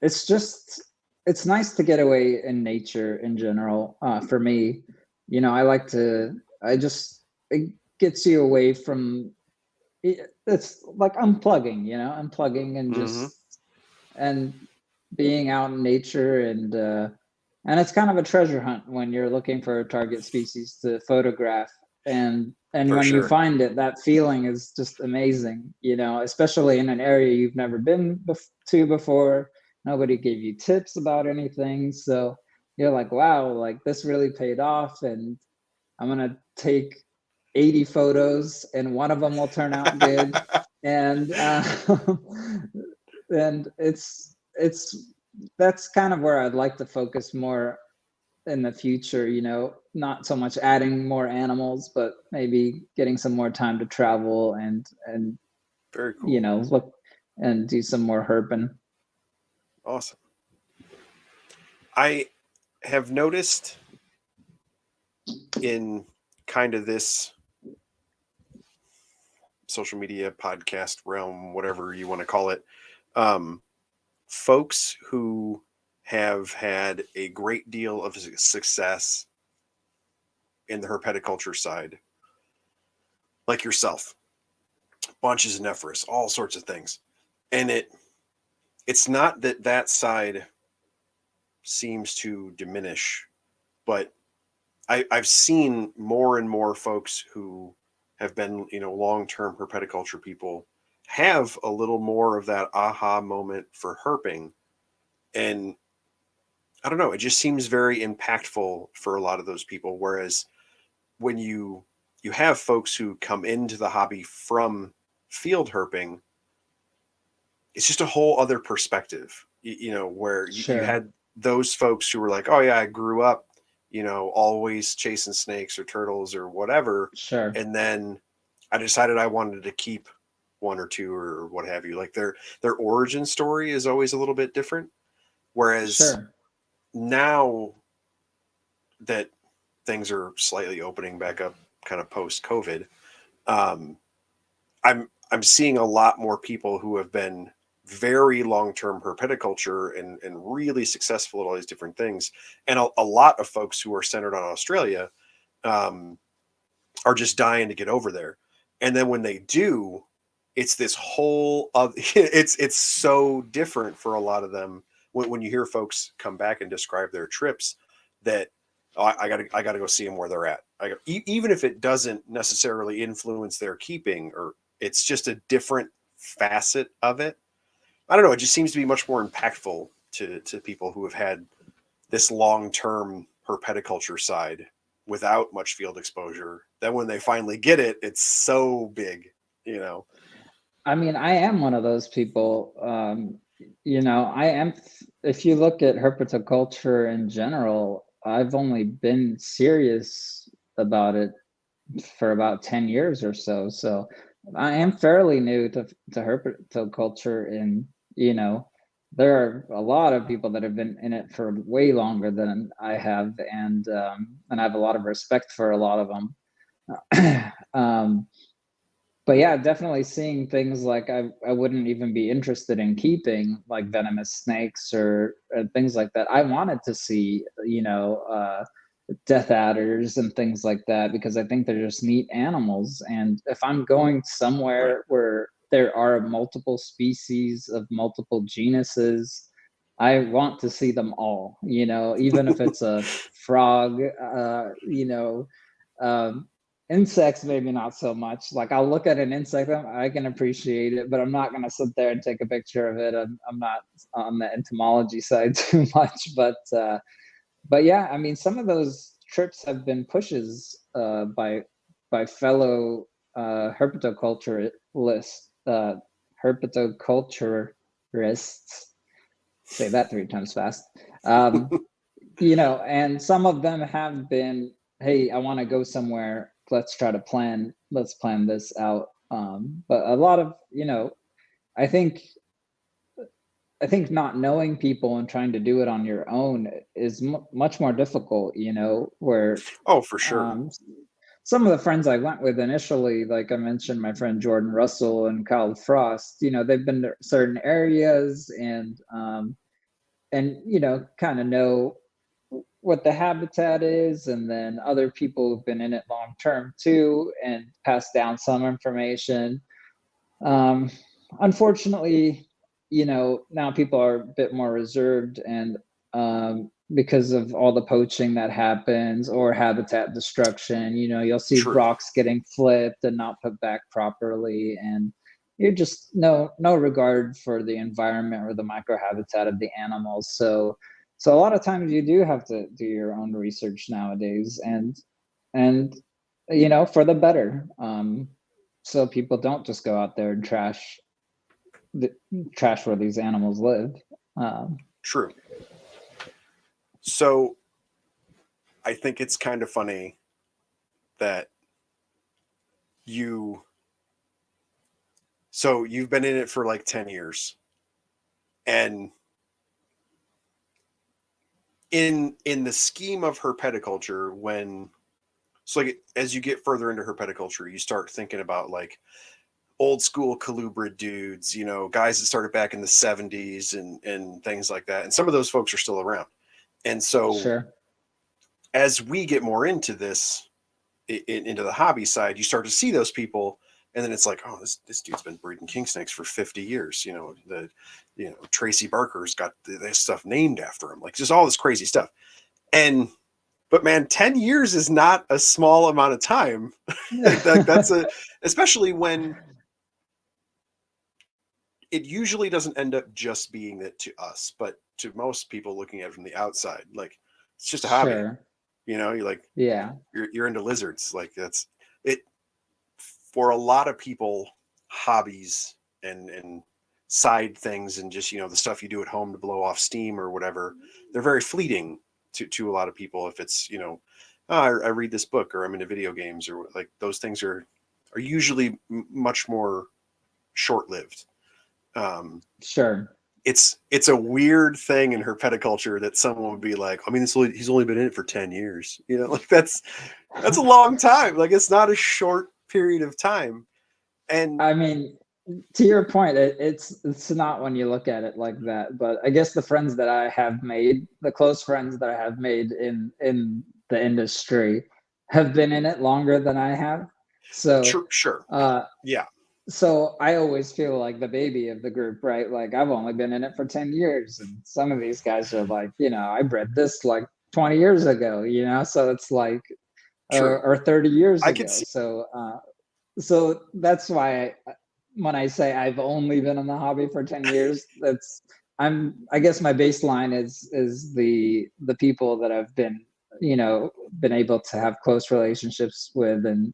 it's nice to get away in nature in general. For me, I like to. It gets you away from. It's like unplugging, unplugging and Hmm. and being out in nature, and it's kind of a treasure hunt when you're looking for a target species to photograph, and For when you sure. find it, that feeling is just amazing, especially in an area you've never been to before. Nobody gave you tips about anything, so you're like, wow, like this really paid off, and I'm gonna take 80 photos and one of them will turn out good. And and it's that's kind of where I'd like to focus more in the future, not so much adding more animals, but maybe getting some more time to travel and Very cool. look and do some more herping. Awesome. I have noticed in kind of this social media podcast realm, whatever you want to call it, um, folks who have had a great deal of success in the herpetoculture side, like yourself, bunches of Nephrurus, all sorts of things. And it's not that that side seems to diminish, but I've seen more and more folks who have been, long-term herpetoculture people have a little more of that aha moment for herping. And I don't know, it just seems very impactful for a lot of those people. Whereas when you have folks who come into the hobby from field herping, it's just a whole other perspective, where you Sure, had those folks who were like, oh yeah, I grew up, always chasing snakes or turtles or whatever. sure, And then I decided I wanted to keep one or two or what have you. Like their origin story is always a little bit different. Whereas sure. now that things are slightly opening back up kind of post COVID, um, I'm seeing a lot more people who have been very long-term herpetoculture and really successful at all these different things, and a lot of folks who are centered on Australia um, are just dying to get over there. And then when they do, it's this whole of it's so different for a lot of them when you hear folks come back and describe their trips that oh, I gotta go see them where they're at. Even if it doesn't necessarily influence their keeping, or it's just a different facet of it. I don't know. It just seems to be much more impactful to people who have had this long term herpetoculture side without much field exposure. Then when they finally get it, it's so big. I mean, I am one of those people. I am. If you look at herpetoculture in general, I've only been serious about it for about 10 years or so. So I am fairly new to herpetoculture, and there are a lot of people that have been in it for way longer than I have, and I have a lot of respect for a lot of them. But yeah, definitely seeing things like I wouldn't even be interested in keeping, like venomous snakes or things like that. I wanted to see, death adders and things like that because I think they're just neat animals. And if I'm going Right. somewhere where there are multiple species of multiple genuses, I want to see them all, even if it's a frog, um, insects, maybe not so much. Like I'll look at an insect, I can appreciate it, but I'm not going to sit there and take a picture of it. I'm not on the entomology side too much, but yeah, I mean, some of those trips have been pushes by fellow herpetoculturalists, herpetoculturists. wrists. Say that 3 times fast. And some of them have been, hey, I want to go somewhere. Let's plan this out. But a lot of, I think not knowing people and trying to do it on your own is much more difficult, where Oh, for sure. Some of the friends I went with initially, like I mentioned, my friend Jordan Russell and Kyle Frost, they've been to certain areas and kind of know what the habitat is. And then other people who've been in it long term too and passed down some information. Unfortunately, now people are a bit more reserved and because of all the poaching that happens or habitat destruction, you'll see True. rocks getting flipped and not put back properly. And you're just no regard for the environment or the microhabitat of the animals. So a lot of times you do have to do your own research nowadays and for the better. So people don't just go out there and trash where these animals live. True. So I think it's kind of funny that you've been in it for like 10 years. And in the scheme of herpetoculture, as you get further into herpetoculture, you start thinking about like old school colubrid dudes, guys that started back in the 70s and things like that. And some of those folks are still around. And so Sure. as we get more into this, into the hobby side, you start to see those people. And then it's like, oh, this dude's been breeding king snakes for 50 years. Tracy Barker's got this stuff named after him, like just all this crazy stuff. But man, 10 years is not a small amount of time. Especially when it usually doesn't end up just being that to us, but to most people looking at it from the outside, like it's just a hobby. Sure. You're like, yeah, you're into lizards. Like that's it. For a lot of people, hobbies and side things and just, the stuff you do at home to blow off steam or whatever, they're very fleeting to a lot of people. If it's, I read this book or I'm into video games or like those things are usually much more short-lived. Sure. It's a weird thing in herpetoculture that someone would be like, I mean, he's only been in it for 10 years, like that's a long time. Like it's not a short period of time. And I mean, to your point, it's not when you look at it like that, but I guess the friends that I have made, the close friends that I have made in the industry have been in it longer than I have. So sure. Yeah. So I always feel like the baby of the group, right? Like I've only been in it for 10 years. And some of these guys are like, I bred this like 20 years ago, so it's like, or 30 years ago. So that's why when I say I've only been in the hobby for 10 years, I guess my baseline is the people that I've been able to have close relationships with and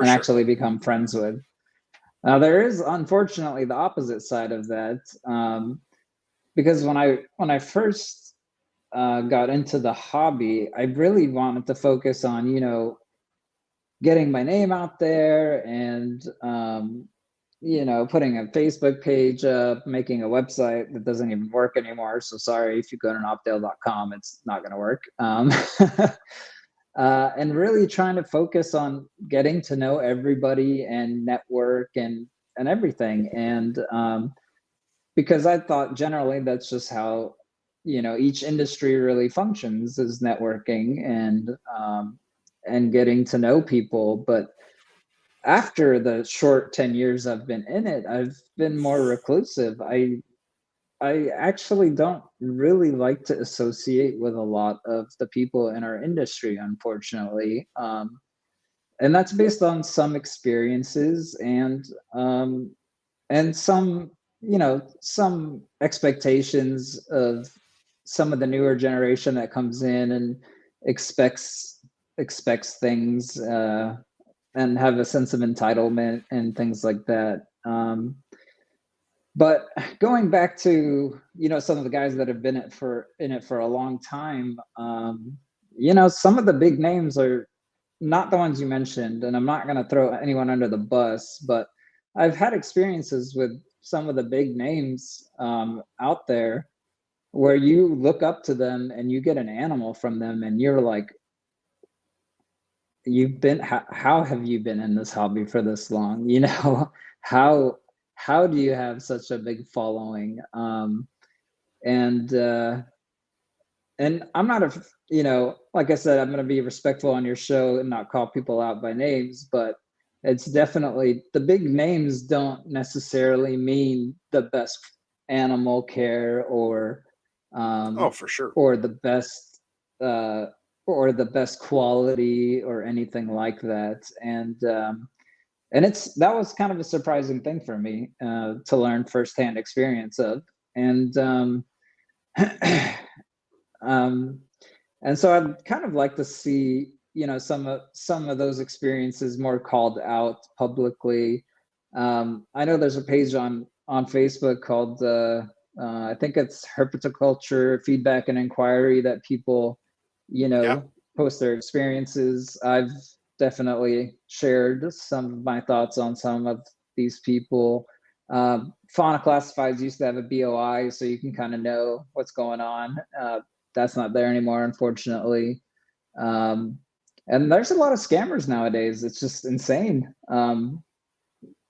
actually become friends with. Now there is unfortunately the opposite side of that, because when I first got into the hobby, I really wanted to focus on getting my name out there and putting a Facebook page up, making a website that doesn't even work anymore. So sorry if you go to knobtail.com, it's not going to work. And really trying to focus on getting to know everybody and network and everything. And because I thought generally that's just how, each industry really functions, is networking and getting to know people. But after the short 10 years I've been in it, I've been more reclusive. I actually don't really like to associate with a lot of the people in our industry, unfortunately. And that's based on some experiences and some, some expectations of some of the newer generation that comes in and expects things and have a sense of entitlement and things like that. But going back to, some of the guys that have been in it for a long time, some of the big names are not the ones you mentioned, and I'm not going to throw anyone under the bus, but I've had experiences with some of the big names out there where you look up to them and you get an animal from them and you're like, how have you been in this hobby for this long? how how do you have such a big following? And I'm not like I said, I'm going to be respectful on your show and not call people out by names, but it's definitely, the big names don't necessarily mean the best animal care Oh, for sure. or the best quality or anything like that. And that was kind of a surprising thing for me to learn firsthand experience of. And um, and so I'd kind of like to see, some of those experiences more called out publicly. I know there's a page on Facebook called I think it's Herpetoculture Feedback and Inquiry, that people, Yeah. post their experiences. I've definitely shared some of my thoughts on some of these people. Fauna Classifieds used to have a BOI, so you can kind of know what's going on. That's not there anymore, unfortunately. And there's a lot of scammers nowadays. It's just insane.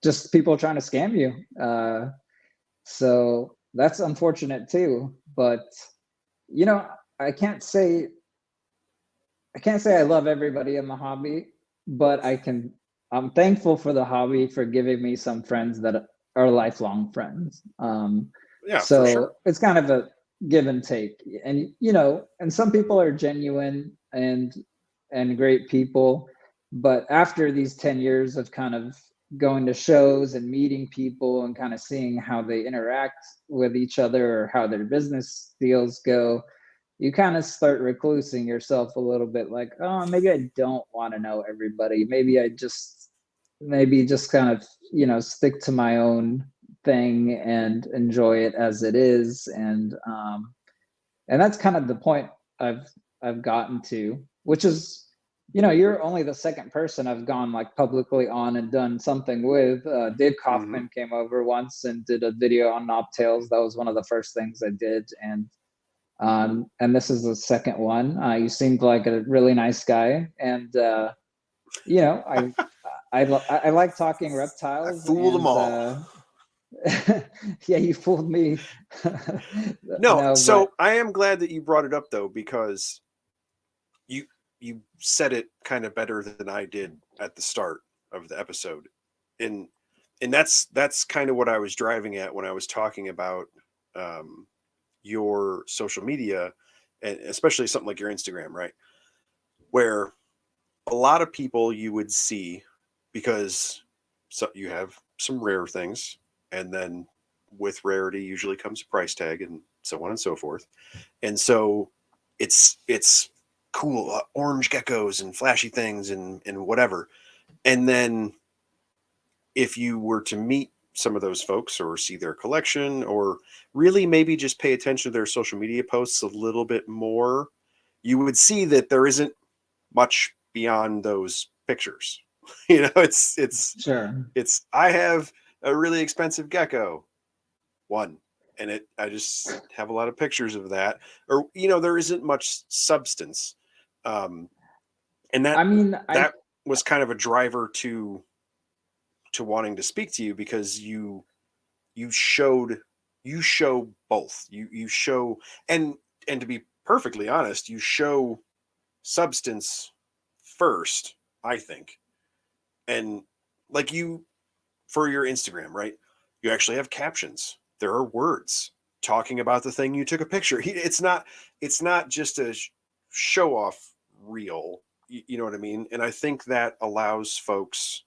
Just people trying to scam you. So that's unfortunate too. But I can't say I love everybody in the hobby, but I'm thankful for the hobby for giving me some friends that are lifelong friends. Yeah, So for sure. it's kind of a give and take. And and some people are genuine and great people, but after these 10 years of kind of going to shows and meeting people and kind of seeing how they interact with each other or how their business deals go, you kind of start reclusing yourself a little bit, like, oh, maybe I don't want to know everybody. Maybe just kind of, stick to my own thing and enjoy it as it is. And that's kind of the point I've gotten to, which is, you're only the second person I've gone like publicly on and done something with. Dave Kaufman came over once and did a video on Knobtails. That was one of the first things I did. And this is the second one. You seemed like a really nice guy. And, I like talking I reptiles, fooled them all. yeah, you fooled me. No, No, but so I am glad that you brought it up though, because you said it kind of better than I did at the start of the episode. And that's kind of what I was driving at when I was talking about your social media, and especially something like your Instagram, right? Where a lot of people you would see, because you have some rare things, and then with rarity usually comes a price tag and so on and so forth. And so it's cool, orange geckos and flashy things and whatever. And then if you were to meet some of those folks or see their collection, or really maybe just pay attention to their social media posts a little bit more, you would see that there isn't much beyond those pictures. sure. It's I have a really expensive gecko, one, and I just have a lot of pictures of that, or there isn't much substance. And I mean, that was kind of a driver to wanting to speak to you, because you show both. You show, and to be perfectly honest, you show substance first, I think. And like for your Instagram, right? You actually have captions. There are words talking about the thing you took a picture. It's not just a show off reel. You know what I mean? And I think that allows folks,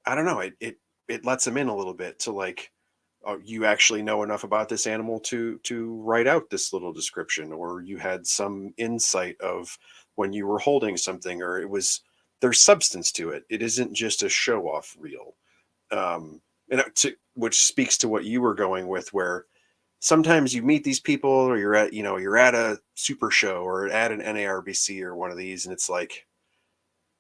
I don't know, it lets them in a little bit to like, oh, you actually know enough about this animal to write out this little description, or you had some insight of when you were holding something, or there's substance to it. It isn't just a show off reel. which speaks to what you were going with, where sometimes you meet these people, or you're at a super show or at an NARBC or one of these, and it's like,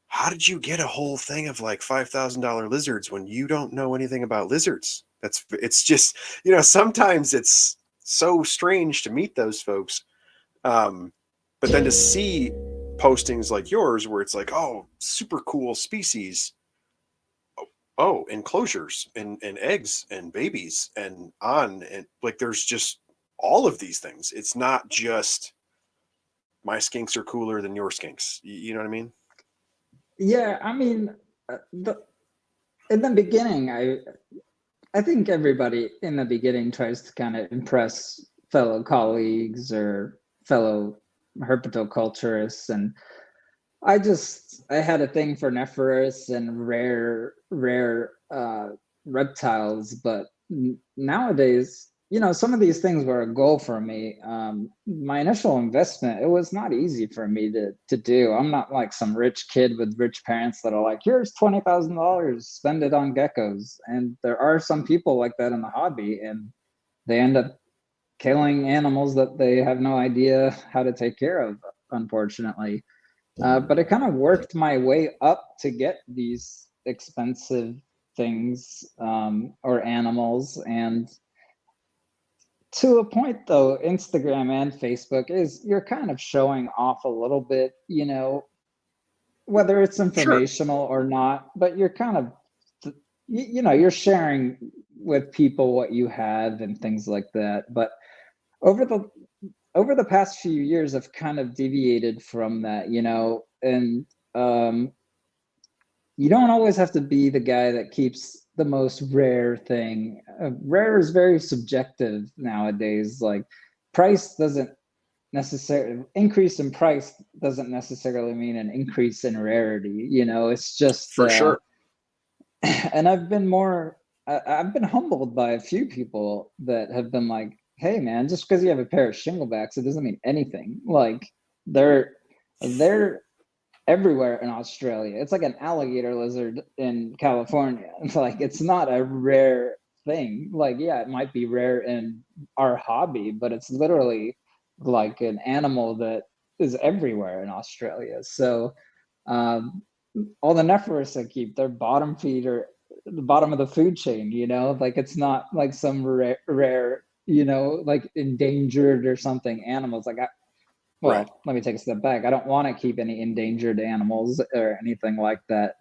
how did you get a whole thing of like $5,000 lizards when you don't know anything about lizards? It's just, sometimes it's so strange to meet those folks. But then to see postings like yours where it's like, oh, super cool species. Oh, enclosures and eggs and babies and like there's just all of these things. It's not just my skinks are cooler than your skinks. You know what I mean? Yeah, I mean, in the beginning, I think everybody in the beginning tries to kind of impress fellow colleagues or fellow herpetoculturists, and I had a thing for Nephrurus and rare reptiles, but nowadays, some of these things were a goal for me. My initial investment, it was not easy for me to do. I'm not like some rich kid with rich parents that are like, here's $20,000, spend it on geckos. And there are some people like that in the hobby, and they end up killing animals that they have no idea how to take care of, unfortunately. But I kind of worked my way up to get these expensive things, or animals. And to a point, though, Instagram and Facebook you're kind of showing off a little bit, whether it's Sure. informational or not, but you're kind of, you're sharing with people what you have and things like that. But over the past few years, I've kind of deviated from that, and you don't always have to be the guy that keeps the most rare thing. Rare is very subjective nowadays. Like, price doesn't necessarily increase in price doesn't necessarily mean an increase in rarity. It's just, For sure. and I've been humbled by a few people that have been like, hey man, just because you have a pair of Shinglebacks, it doesn't mean anything. Like, they're everywhere in Australia. It's like an alligator lizard in California. Like, it's not a rare thing. Like, yeah, it might be rare in our hobby, but it's literally like an animal that is everywhere in Australia. So all the Nephrurus I keep, they're bottom feeder, the bottom of the food chain, like it's not like some rare, like endangered or something animals. Like, Right. let me take a step back. I don't want to keep any endangered animals or anything like that.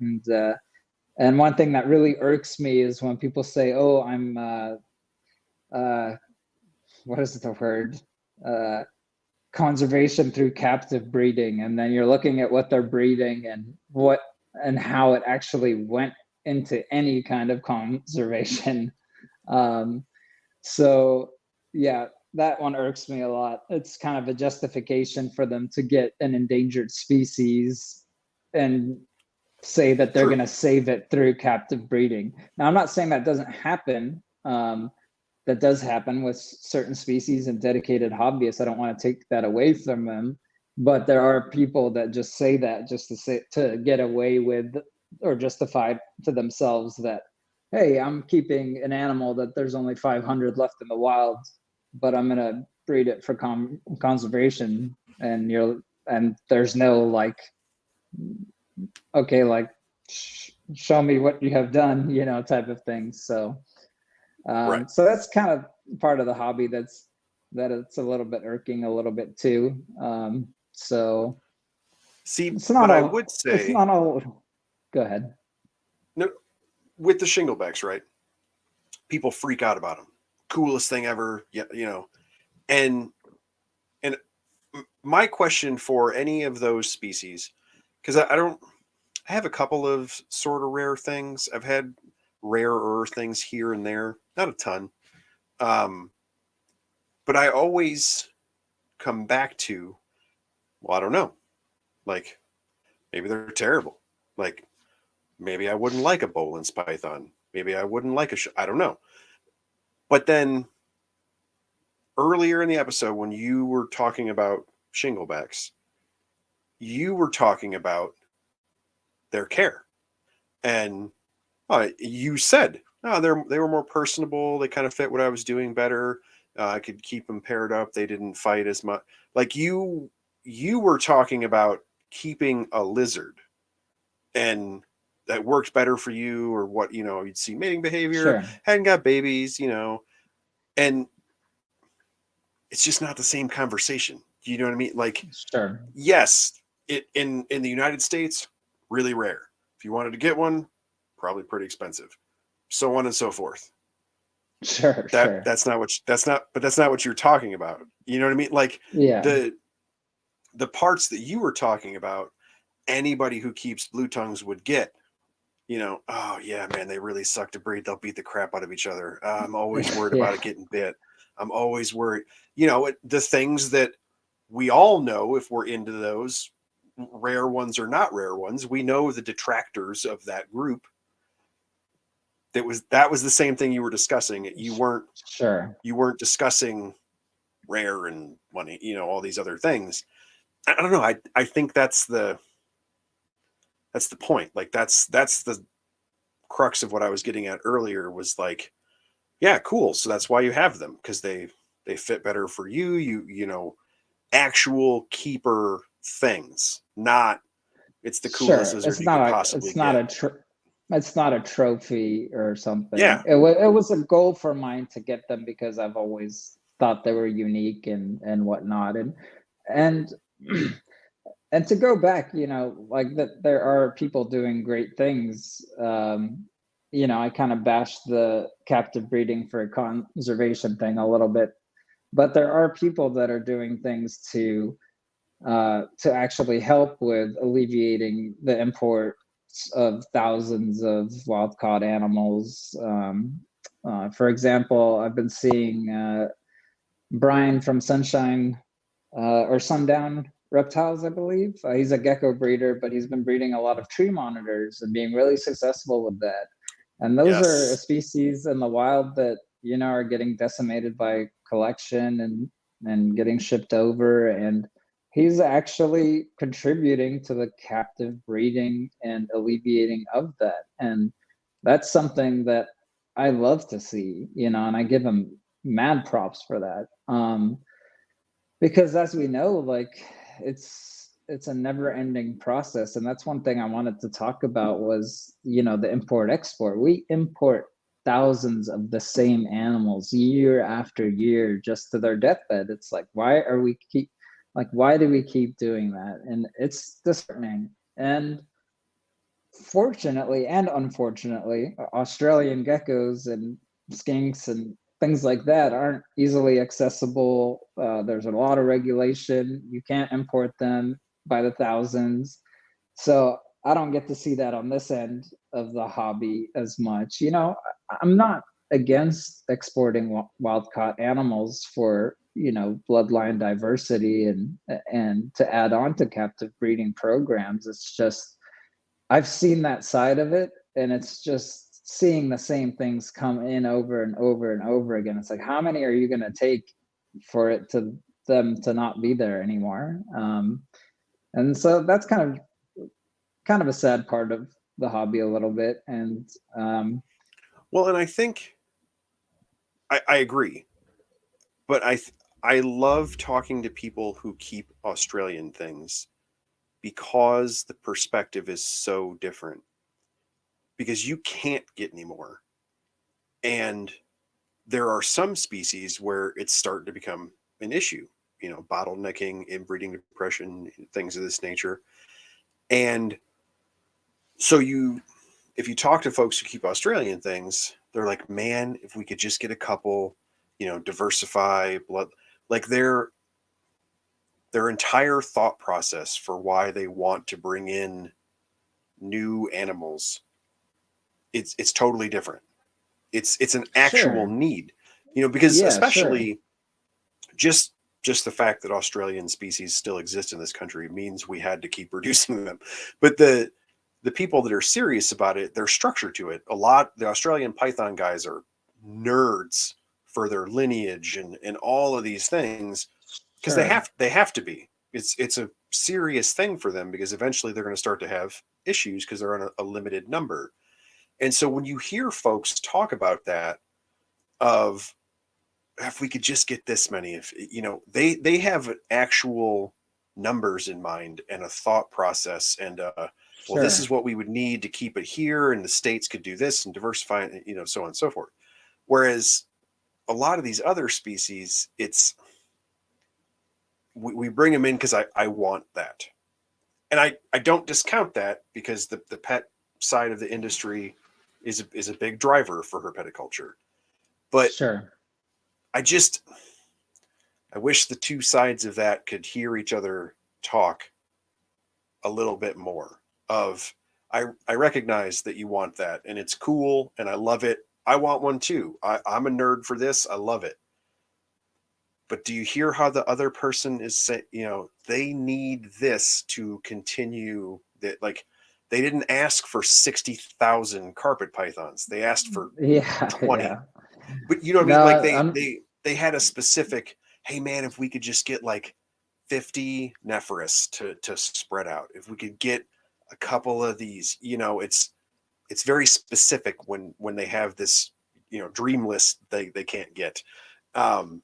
And one thing that really irks me is when people say, "Oh, I'm what is the word? Uh, Conservation through captive breeding," and then you're looking at what they're breeding and how it actually went into any kind of conservation. Um, so yeah, that one irks me a lot. It's kind of a justification for them to get an endangered species and say that they're True. going to save it through captive breeding. Now, I'm not saying that doesn't happen. That does happen with certain species and dedicated hobbyists. I don't want to take that away from them, but there are people that just say that just to get away with or justify to themselves that, hey, I'm keeping an animal that there's only 500 left in the wild, but I'm gonna breed it for conservation, and there's no like, okay, like show me what you have done, type of thing. So Right. so that's kind of part of the hobby that it's a little bit irking a little bit too. So See, it's not but I all. would It's say, not all. Go ahead. no, with the Shinglebacks, right? People freak out about them. Coolest thing ever. Yeah, and and my question for any of those species, because I don't, I have a couple of sort of rare things. I've had rarer things here and there, not a ton. Um, but I always come back to, well, I don't know. Like, maybe they're terrible. Like, maybe I wouldn't like a Bolin's python. Maybe I wouldn't like I don't know. But then earlier in the episode, when you were talking about Shinglebacks, you were talking about their care. And you said, No, they were more personable. They kind of fit what I was doing better. I could keep them paired up. They didn't fight as much. Like you were talking about keeping a lizard, and that worked better for you, or what, you'd see mating behavior, Sure, hadn't got babies, and it's just not the same conversation. You know what I mean? Like, sure, yes, it in the United States, really rare. If you wanted to get one, probably pretty expensive. So on and so forth. sure, That sure. that's not what that's not what you're talking about. You know what I mean? Like Yeah, the parts that you were talking about, anybody who keeps blue tongues would get. Oh yeah, man, they really suck to breed. They'll beat the crap out of each other. I'm always worried about yeah, it getting bit. I'm always worried. The things that we all know, if we're into those rare ones or not rare ones, we know the detractors of that group. That was the same thing you were discussing. sure, You weren't discussing rare and money, all these other things. I don't know. I think that's the point. Like that's the crux of what I was getting at earlier, was like, yeah, cool. So that's why you have them, because they fit better for you. Actual keeper things, not it's the coolest sure. lizard you could possibly get. It's not a trophy or something. Yeah. It was a goal for mine to get them because I've always thought they were unique and whatnot. And and to go back, like that, there are people doing great things. I kind of bashed the captive breeding for conservation thing a little bit, but there are people that are doing things to actually help with alleviating the import of thousands of wild caught animals. For example, I've been seeing Brian from Sunshine or Sundown Reptiles, I believe. He's a gecko breeder, but he's been breeding a lot of tree monitors and being really successful with that. And those are a Yes. species in the wild that are getting decimated by collection and getting shipped over. And he's actually contributing to the captive breeding and alleviating of that. And that's something that I love to see, and I give him mad props for that. Because as we know, like it's a never ending process. And that's one thing I wanted to talk about was, the import export. We import thousands of the same animals year after year just to their deathbed. It's like, why do we keep doing that? And it's disheartening. And fortunately and unfortunately, Australian geckos and skinks and things like that aren't easily accessible. There's a lot of regulation. You can't import them by the thousands. So I don't get to see that on this end of the hobby as much. I'm not against exporting wild caught animals for bloodline diversity and to add on to captive breeding programs. It's just I've seen that side of it, and it's just seeing the same things come in over and over and over again. It's like, how many are you going to take for it to them to not be there anymore? And so that's kind of a sad part of the hobby a little bit. And Well, and I think I agree, but I love talking to people who keep Australian things, because the perspective is so different. Because you can't get any more, and there are some species where it's starting to become an issue. Bottlenecking, inbreeding depression, things of this nature. And so if you talk to folks who keep Australian things, they're like, man, if we could just get a couple, diversify blood, like their entire thought process for why they want to bring in new animals, it's totally different. It's an actual sure, need, because yeah, sure, especially just the fact that Australian species still exist in this country means we had to keep reducing them. But the people that are serious about it, there's structure to it. The Australian python guys are nerds for their lineage and all of these things, because sure, they have to be. It's a serious thing for them, because eventually they're going to start to have issues because they're on a limited number. And so when you hear folks talk about that, of if we could just get this many, if they have actual numbers in mind and a thought process, and well, this is Sure. what we would need to keep it here, and the states could do this and diversify, so on and so forth. Whereas a lot of these other species, it's we bring them in because I want that. And I don't discount that, because the pet side of the industry is a big driver for herpetoculture. But Sure. I wish the two sides of that could hear each other talk a little bit more. Of I recognize that you want that, and it's cool, and I love it. I want one too. I'm a nerd for this. I love it. But do you hear how the other person is saying, they need this to continue that? Like, they didn't ask for 60,000 carpet pythons. They asked for Yeah. 20. Yeah. But you know what I mean? Like, No, they had a specific, hey man, if we could just get like 50 Nephrurus to spread out, if we could get a couple of these, it's very specific when they have this, dream list they can't get. And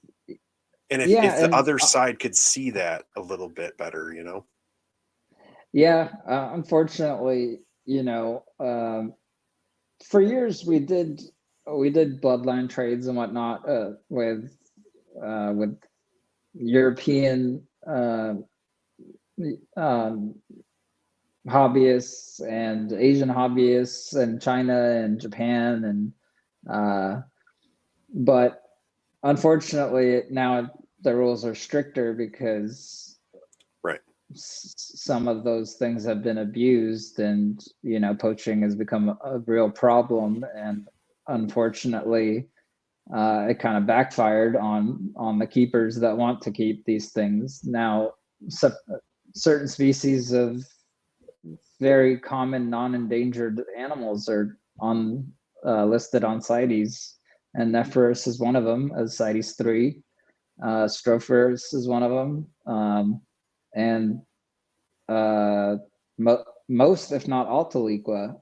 yeah, if the and other side could see that a little bit better, yeah, unfortunately, for years we did bloodline trades and whatnot, with European um, hobbyists and Asian hobbyists and China and Japan, and but unfortunately now the rules are stricter because right? some of those things have been abused, and poaching has become a real problem, and unfortunately it kind of backfired on the keepers that want to keep these things. Now certain species of very common non-endangered animals are on listed on CITES, and Nephrurus is one of them as CITES 3. Stropherus is one of them, and most, if not all, Taliqua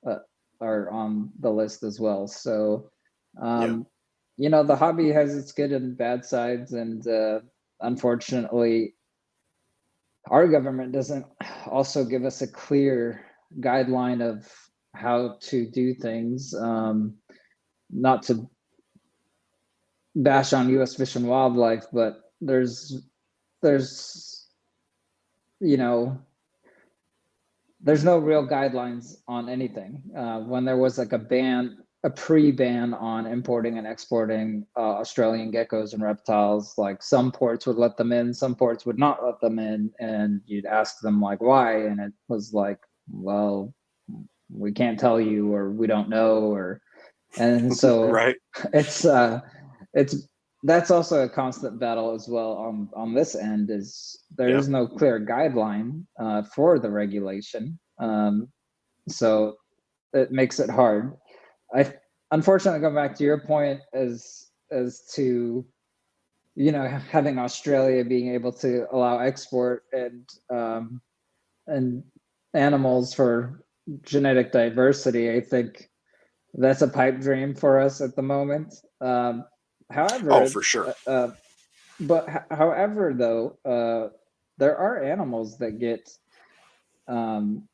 are on the list as well. So, Yeah, the hobby has its good and bad sides, and unfortunately, our government doesn't also give us a clear guideline of how to do things. Not to bash on U.S. Fish and Wildlife, but there's you know there's no real guidelines on anything. When there was like a pre-ban on importing and exporting Australian geckos and reptiles, like some ports would let them in, some ports would not let them in, and you'd ask them like why, and it was like, well, we can't tell you, or we don't know, or and so right. it's that's also a constant battle as well on this end. Is there Yeah. is no clear guideline for the regulation, so it makes it hard. I unfortunately go back to your point as to having Australia being able to allow export and animals for genetic diversity. I think that's a pipe dream for us at the moment. Oh, However, for sure. however, though, there are animals that get um,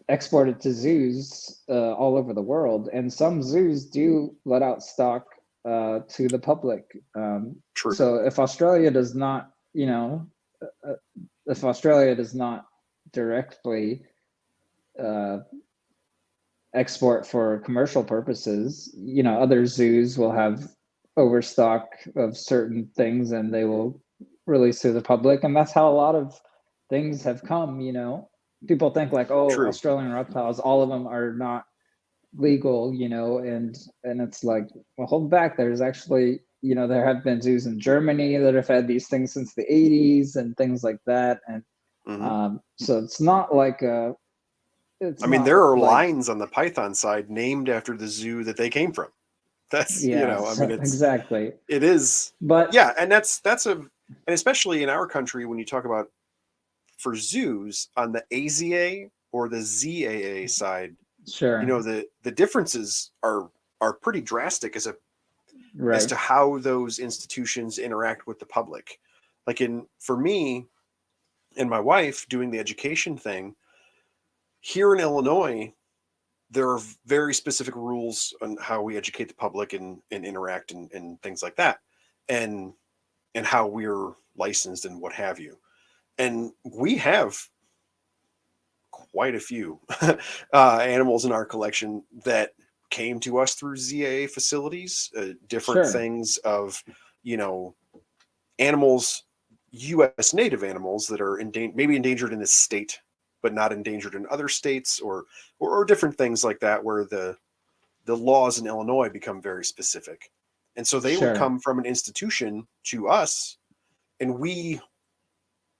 exported to zoos all over the world, and some zoos do let out stock to the public. True. So if Australia does not, if Australia does not directly uh, export for commercial purposes, other zoos will have overstock of certain things and they will release to the public. And that's how a lot of things have come. People think like, oh, True. Australian reptiles, all of them are not legal, and it's like, well, hold back. There's actually, there have been zoos in Germany that have had these things since the 80s and things like that. And Hmm. so it's not like it's I mean, not there are like lines on the python side named after the zoo that they came from. That's, yeah, I mean, exactly. it is, But yeah. And and especially in our country, when you talk about for zoos on the AZA or the ZAA side, Sure. The differences are pretty drastic as Right. to how those institutions interact with the public. Like for me and my wife doing the education thing here in Illinois, there are very specific rules on how we educate the public and interact and things like that, and how we're licensed and what have you. And we have quite a few animals in our collection that came to us through ZAA facilities, different Sure. things of, animals, U.S. native animals that are maybe endangered in this state, but not endangered in other states, or different things like that, where the laws in Illinois become very specific. And so they would Sure. come from an institution to us, and we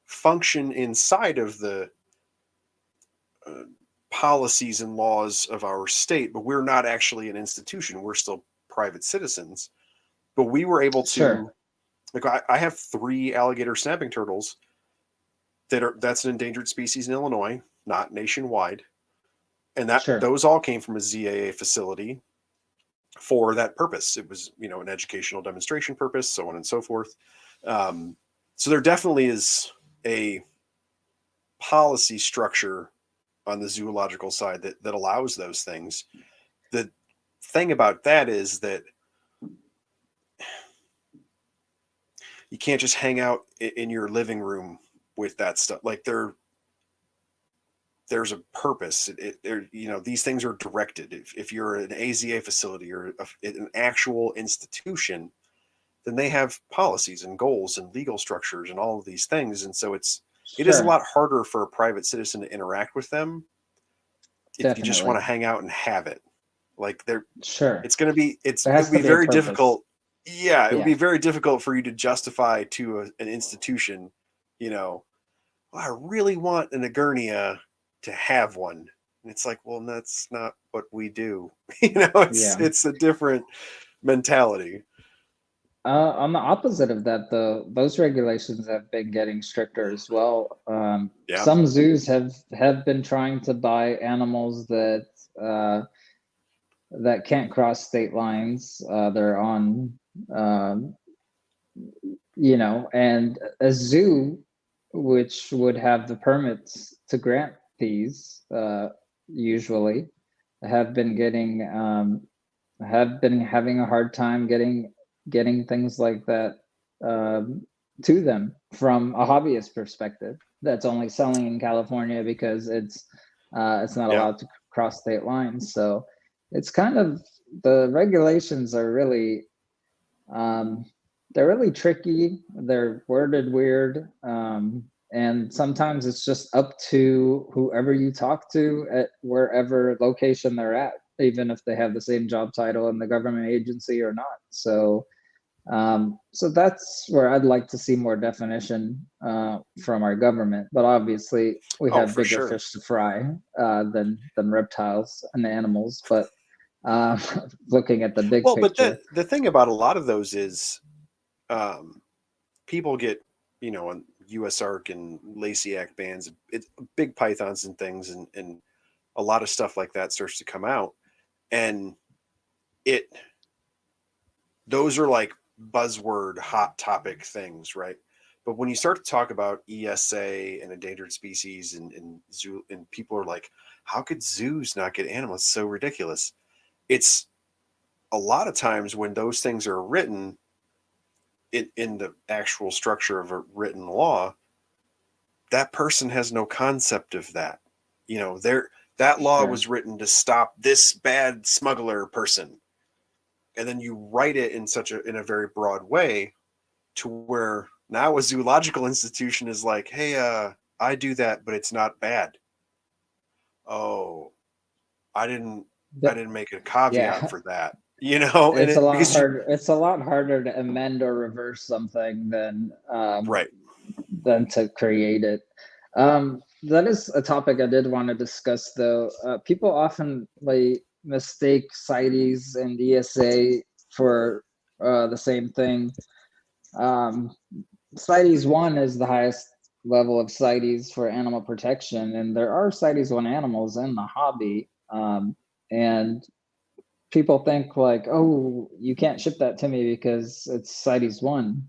function inside of the policies and laws of our state, but we're not actually an institution. We're still private citizens. But we were able to, Sure. like, I have 3 alligator snapping turtles that's an endangered species in Illinois, not nationwide. And Sure. those all came from a ZAA facility for that purpose. It was, an educational demonstration purpose, so on and so forth. So there definitely is a policy structure on the zoological side that allows those things. The thing about that is that you can't just hang out in your living room with that stuff. Like there's a purpose. These things are directed. If you're an AZA facility or an actual institution, then they have policies and goals and legal structures and all of these things. And so it is a lot harder for a private citizen to interact with them if you just want to hang out and have it. Like it's going to be, it would be very difficult. Yeah, it would be very difficult for you to justify to an institution, well, I really want an Egernia to have one. And it's like, well, that's not what we do. It's a different mentality. On the opposite of that, though, those regulations have been getting stricter as well. Some zoos have been trying to buy animals that can't cross state lines. They're on, and a zoo, which would have the permits to grant these, usually, have been having a hard time getting things like that to them from a hobbyist perspective. That's only selling in California because it's not allowed to cross state lines. So it's kind of, the regulations are really they're really tricky. They're worded weird, and sometimes it's just up to whoever you talk to at wherever location they're at, even if they have the same job title in the government agency or not. So that's where I'd like to see more definition from our government. But obviously, we have bigger fish to fry than reptiles and animals. But looking at the big picture. But the thing about a lot of those is people get, on USARK and Lacertids bans, it's big pythons and things, and a lot of stuff like that starts to come out. And those are like buzzword hot topic things, right? But when you start to talk about ESA and endangered species and zoo, and people are like, how could zoos not get animals? It's so ridiculous. It's a lot of times when those things are written in the actual structure of a written law, that person has no concept of that. That law was written to stop this bad smuggler person. And then you write it in a very broad way to where now a zoological institution is like, hey, I do that, but it's not bad. Oh, I didn't make a caveat for that. It's a lot harder. It's a lot harder to amend or reverse something than to create it. That is a topic I did want to discuss, though. People often mistake CITES and ESA for the same thing. CITES 1 is the highest level of CITES for animal protection, and there are CITES 1 animals in the hobby. And people think like, oh, you can't ship that to me because it's CITES 1.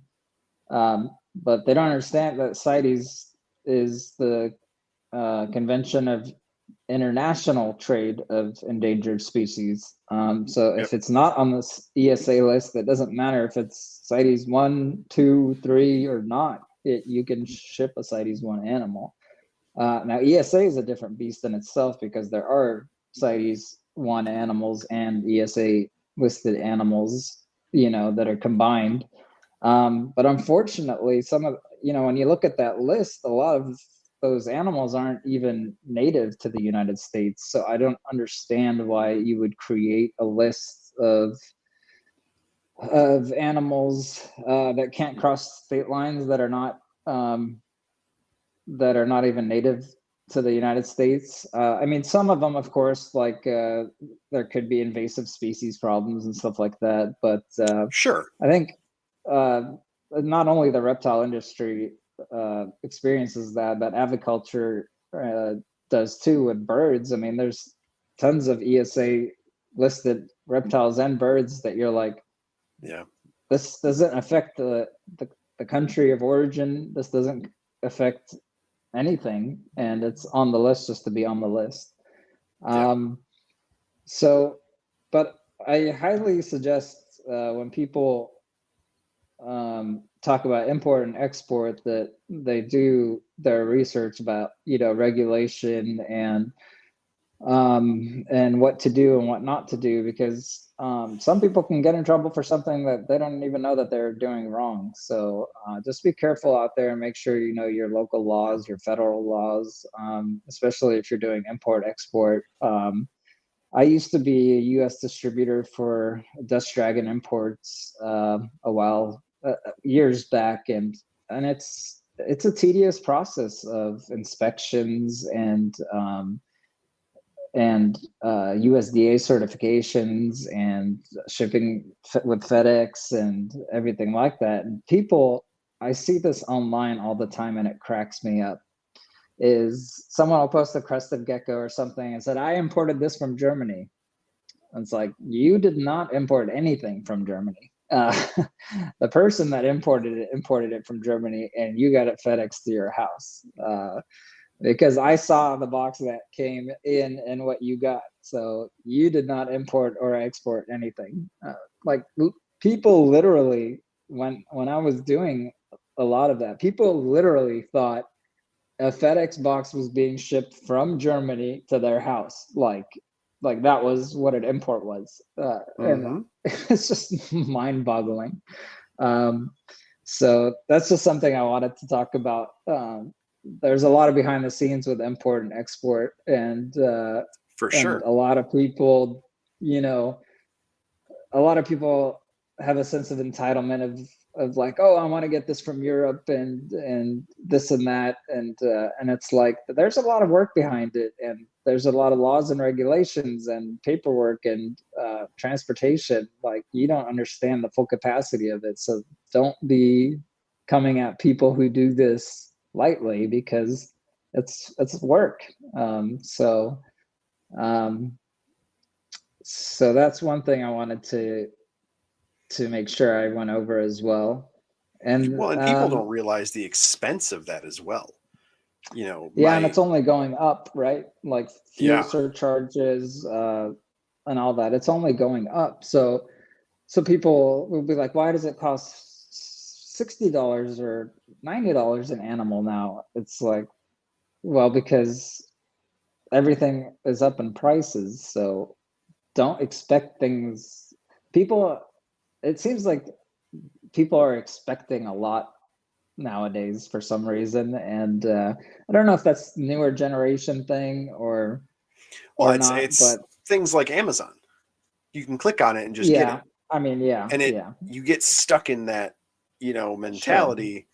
But they don't understand that CITES is the Convention of International Trade of Endangered Species. So if it's not on this ESA list, that doesn't matter if it's CITES 1, 2, 3, or not. You can ship a CITES 1 animal. Now, ESA is a different beast in itself because there are CITES 1 animals and ESA listed animals, that are combined. But unfortunately, some of, when you look at that list, a lot of those animals aren't even native to the United States. So I don't understand why you would create a list of animals that can't cross state lines that are not even native to the United States. I mean, some of them, of course, like there could be invasive species problems and stuff like that. But Sure. I think not only the reptile industry experiences that, but aviculture does too with birds. I mean, there's tons of ESA listed reptiles and birds that you're like, yeah, this doesn't affect the country of origin. This doesn't affect anything, and it's on the list just to be on the list. So, but I highly suggest when people talk about import and export that they do their research about regulation and what to do and what not to do, because some people can get in trouble for something that they don't even know that they're doing wrong. So just be careful out there and make sure you know your local laws, your federal laws, especially if you're doing import export. I used to be a U.S. distributor for Dutch Dragon Imports a while, years back, and it's a tedious process of inspections and USDA certifications and shipping with FedEx and everything like that. And people, I see this online all the time, and it cracks me up. Is someone will post a crested gecko or something and said, I imported this from Germany. And it's like, you did not import anything from Germany. The person that imported it from Germany, and you got it FedEx to your house. Because I saw the box that came in and what you got. So you did not import or export anything. Like people literally, when I was doing a lot of that, people literally thought a FedEx box was being shipped from Germany to their house. Like that was what an import was. And it's just mind boggling. So that's just something I wanted to talk about. There's a lot of behind the scenes with import and export, and for sure. And a lot of people, have a sense of entitlement of like, oh, I want to get this from Europe and this and that, and it's like there's a lot of work behind it, and there's a lot of laws and regulations and paperwork and transportation. Like, you don't understand the full capacity of it, so don't be coming at people who do this lightly, because it's work. So that's one thing I wanted to make sure I went over as well. And people don't realize the expense of that as well. And it's only going up, right? Like fuel surcharges and all that. It's only going up. So people will be like, why does it cost $60 or $90 an animal now? It's like, well, because everything is up in prices. So don't expect things. It seems like people are expecting a lot nowadays for some reason, and I don't know if that's newer generation thing or it's not, it's but things like Amazon. You can click on it and just get it. I mean, and you get stuck in that mentality.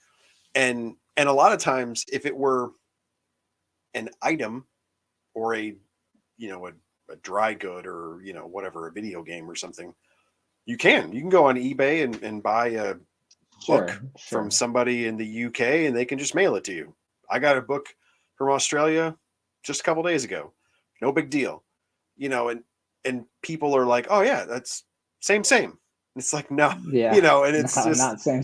Sure. And a lot of times, if it were an item or a dry good, or whatever, a video game or something, you can go on eBay and buy a book from somebody in the UK, and they can just mail it to you. I got a book from Australia just a couple days ago. No big deal. you know, and people are like, oh yeah, that's same. It's like, no, you Yeah. know, and it's No, just not same.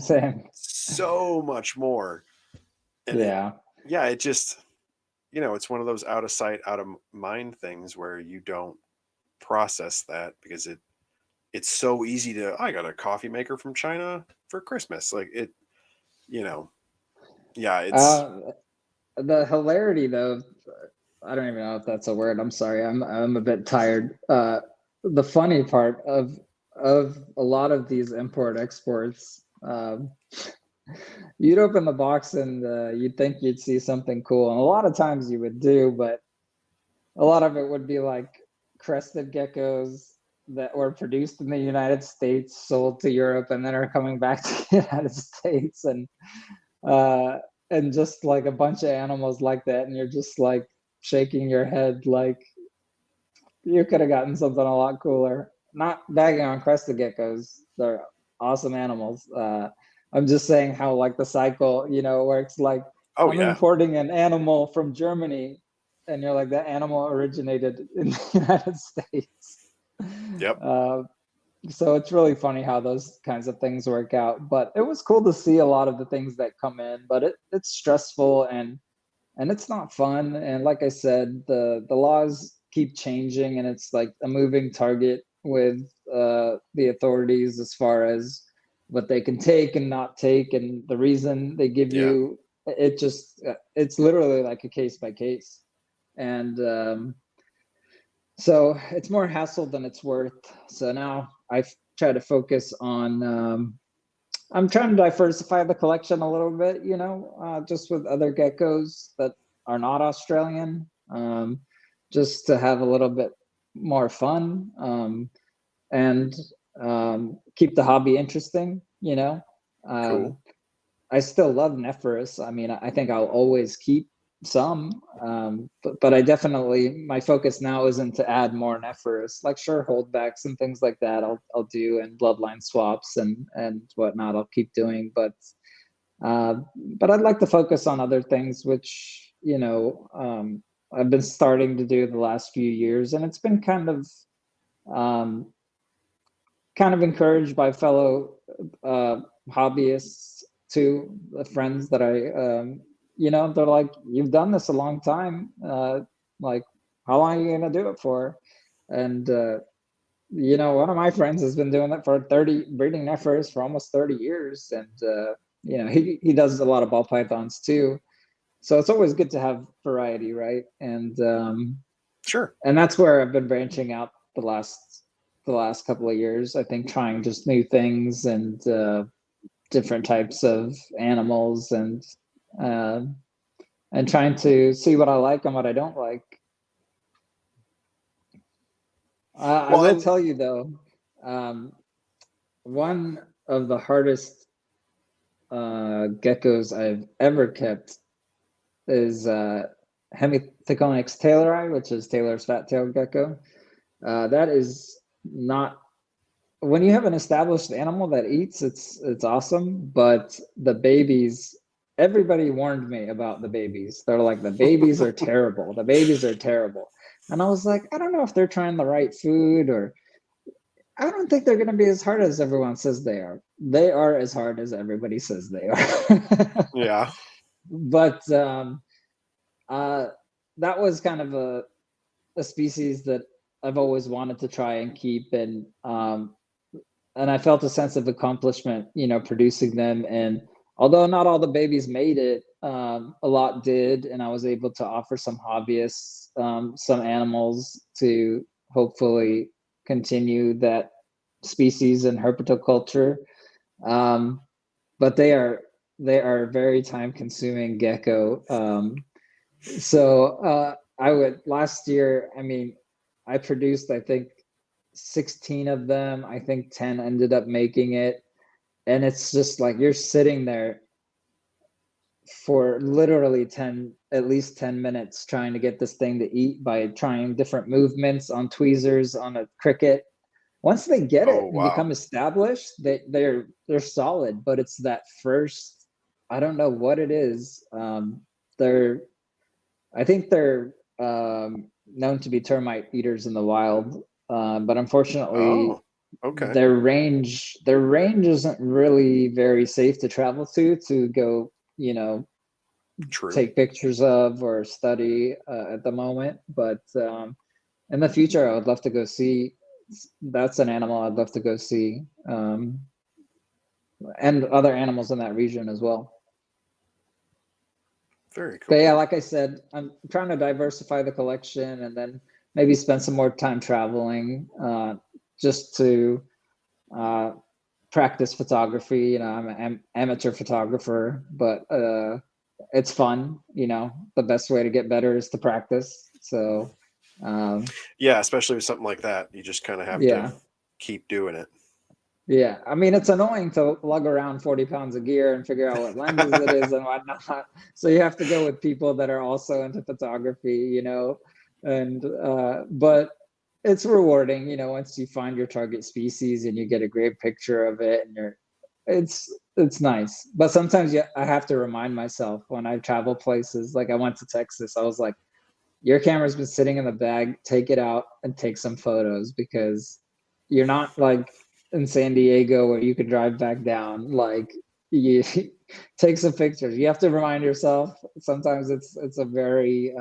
so much more. And it, Yeah. yeah, it just, you know, it's one of those out of sight, out of mind things where you don't process that because it's so easy to, I got a coffee maker from China for Christmas. Like it, you know, yeah, it's, Uh, the hilarity though, I don't even know if that's a word. I'm sorry. I'm a bit tired. The funny part of a lot of these import exports, you'd open the box and you'd think you'd see something cool, and a lot of times you would do, but a lot of it would be like crested geckos that were produced in the United States, sold to Europe, and then are coming back to the United States, uh, and just like a bunch of animals like that, and you're just like shaking your head like you could have gotten something a lot cooler. Not bagging on crested geckos; they're awesome animals. I'm just saying how like the cycle, works. Like oh I'm yeah. importing an animal from Germany, and you're like that animal originated in the United States. Yep. Uh, so it's really funny how those kinds of things work out. But it was cool to see a lot of the things that come in. But it's stressful and it's not fun. And like I said, the laws keep changing, and it's like a moving target with the authorities as far as what they can take and not take, and the reason they give Yeah. you. It just it's literally like a case by case, and so it's more hassle than it's worth. So now I try to focus on. I'm trying to diversify the collection a little bit, just with other geckos that are not Australian, just to have a little bit more fun, and keep the hobby interesting. Cool. I still love Nephrurus. I mean, I think I'll always keep some, but I definitely my focus now isn't to add more Nephrurus. Like sure, holdbacks and things like that I'll do, and bloodline swaps and whatnot I'll keep doing. Uh, but I'd like to focus on other things, which I've been starting to do the last few years, and it's been um, kind of encouraged by fellow hobbyists too, the friends that they're like, you've done this a long time. Like, how long are you going to do it for? And, one of my friends has been doing it for breeding Nephrurus for almost 30 years. And, he does a lot of ball pythons too. So it's always good to have variety, right? Sure. And that's where I've been branching out the last couple of years. I think trying just new things and different types of animals uh, and trying to see what I like and what I don't like. I Well, will and tell you though, um, one of the hardest geckos I've ever kept is Hemithiconyx taylori, which is Taylor's fat-tailed gecko. That is not when you have an established animal that eats, it's awesome. But the babies, everybody warned me about the babies. They're like, the babies are terrible. The babies are terrible. And I was like, I don't know if they're trying the right food, or I don't think they're going to be as hard as everyone says they are. They are as hard as everybody says they are. yeah. But uh, that was kind of a species that I've always wanted to try and keep, and I felt a sense of accomplishment, producing them. And although not all the babies made it, a lot did, and I was able to offer some hobbyists some animals to hopefully continue that species in herpetoculture. Um, but they are very time consuming gecko. So I would last year. I mean, I produced I think 16 of them. I think 10 ended up making it. And it's just like you're sitting there for literally at least 10 minutes trying to get this thing to eat by trying different movements on tweezers on a cricket. Once they get Oh it and wow. become established, they're solid, but it's that first, I don't know what it is. They're I think they're known to be termite eaters in the wild, but unfortunately, Oh, okay. their range isn't really very safe to travel to go, True. take pictures of or study at the moment. But in the future, I would love to go see. That's an animal I'd love to go see, and other animals in that region as well. Very But cool. yeah, like I said, I'm trying to diversify the collection and then maybe spend some more time traveling, just to uh, practice photography. I'm an amateur photographer, but it's fun. The best way to get better is to practice. So, Yeah, especially with something like that, you just kind of have to yeah. keep doing it. Yeah, I mean, it's annoying to lug around 40 pounds of gear and figure out what lenses it is and whatnot. So you have to go with people that are also into photography, and but it's rewarding, once you find your target species and you get a great picture of it, and it's nice. But sometimes I have to remind myself when I travel places. Like I went to Texas, I was like, your camera's been sitting in the bag, take it out and take some photos, because you're not like in San Diego where you could drive back down. Like you take some pictures. You have to remind yourself. Sometimes it's very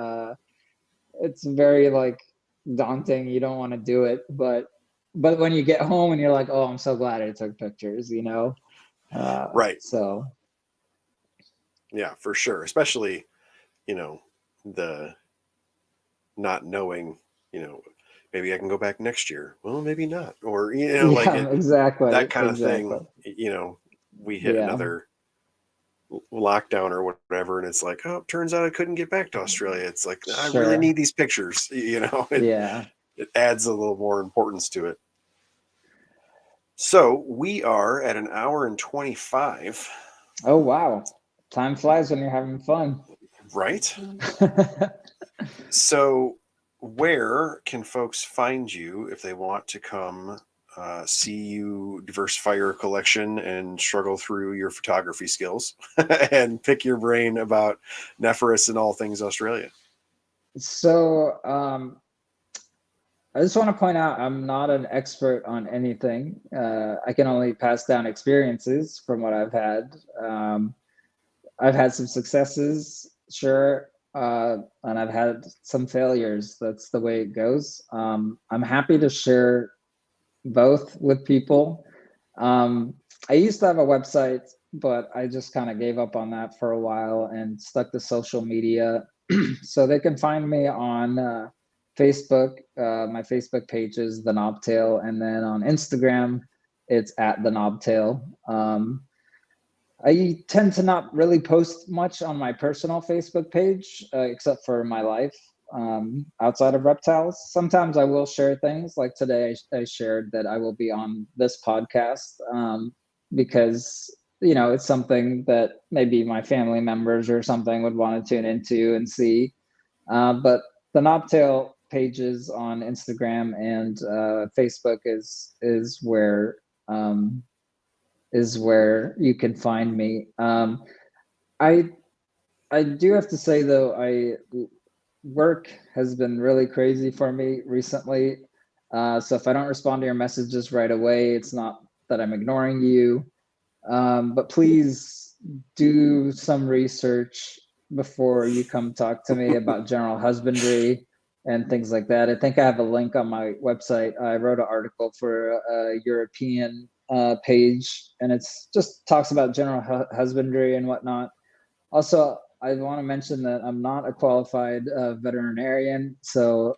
like daunting. You don't want to do it, but when you get home and you're like, oh, I'm so glad I took pictures. Right. So Yeah, for sure. Especially, the not knowing, you know, maybe I can go back next year. Well, maybe not. Or, like yeah, exactly, that kind of exactly. thing, we hit Yeah, another lockdown or whatever. And it's like, oh, turns out I couldn't get back to Australia. It's like, I really sure. need these pictures, it, Yeah. it adds a little more importance to it. So we are at an hour and 25. Oh, wow. Time flies when you're having fun. Right. So, where can folks find you if they want to come see you diversify your collection and struggle through your photography skills and pick your brain about Nephrurus and all things Australia? So, I just want to point out I'm not an expert on anything. I can only pass down experiences from what I've had. I've had some successes, sure, and I've had some failures. That's the way it goes. I'm happy to share both with people. Um, I used to have a website, but I just kind of gave up on that for a while and stuck to social media. So they can find me on Facebook. My Facebook page is the Knobtail, and then on Instagram, it's at the Knobtail. I tend to not really post much on my personal Facebook page, except for my life outside of reptiles. Sometimes I will share things. Like today, I shared that I will be on this podcast, because it's something that maybe my family members or something would want to tune into and see. But the Knobtail pages on Instagram and Facebook um, is where you can find me. I I do have to say though, work has been really crazy for me recently. So if I don't respond to your messages right away, it's not that I'm ignoring you. But please do some research before you come talk to me about general husbandry and things like that. I think I have a link on my website. I wrote an article for a European page, and it's just talks about general husbandry and whatnot. Also, I want to mention that I'm not a qualified veterinarian, so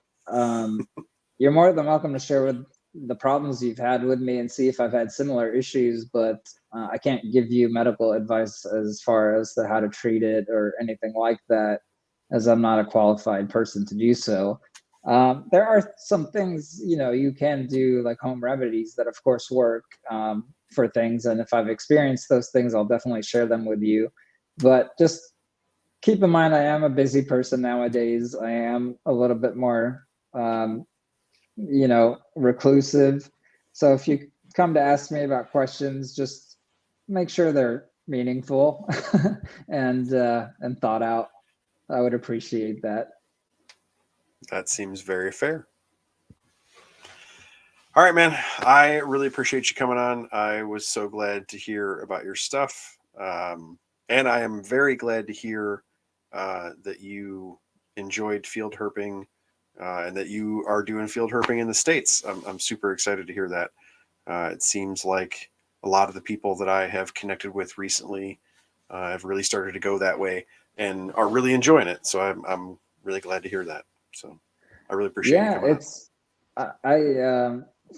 you're more than welcome to share with the problems you've had with me and see if I've had similar issues, but I can't give you medical advice as far as to how to treat it or anything like that, as I'm not a qualified person to do so. There are some things, you can do, like home remedies that of course work for things. And if I've experienced those things, I'll definitely share them with you. But just keep in mind, I am a busy person nowadays. I am a little bit more reclusive. So if you come to ask me about questions, just make sure they're meaningful and thought out. I would appreciate that. That seems very fair. All right, man. I really appreciate you coming on. I was so glad to hear about your stuff. And I am very glad to hear that you enjoyed field herping and that you are doing field herping in the States. I'm super excited to hear that. It seems like a lot of the people that I have connected with recently have really started to go that way and are really enjoying it. So I'm really glad to hear that. So I really appreciate you Yeah, coming on. it's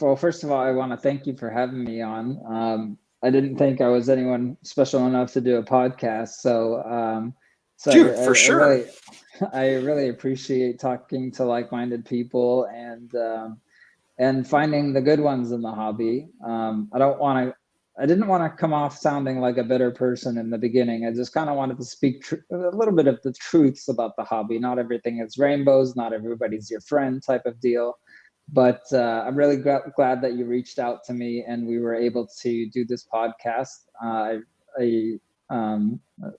well, first of all, I want to thank you for having me on. I didn't think I was anyone special enough to do a podcast, so Dude, for sure. I really appreciate talking to like-minded people and finding the good ones in the hobby. I didn't want to come off sounding like a bitter person in the beginning. I just kind of wanted to speak a little bit of the truths about the hobby. Not everything is rainbows, not everybody's your friend type of deal. But I'm really glad that you reached out to me and we were able to do this podcast. It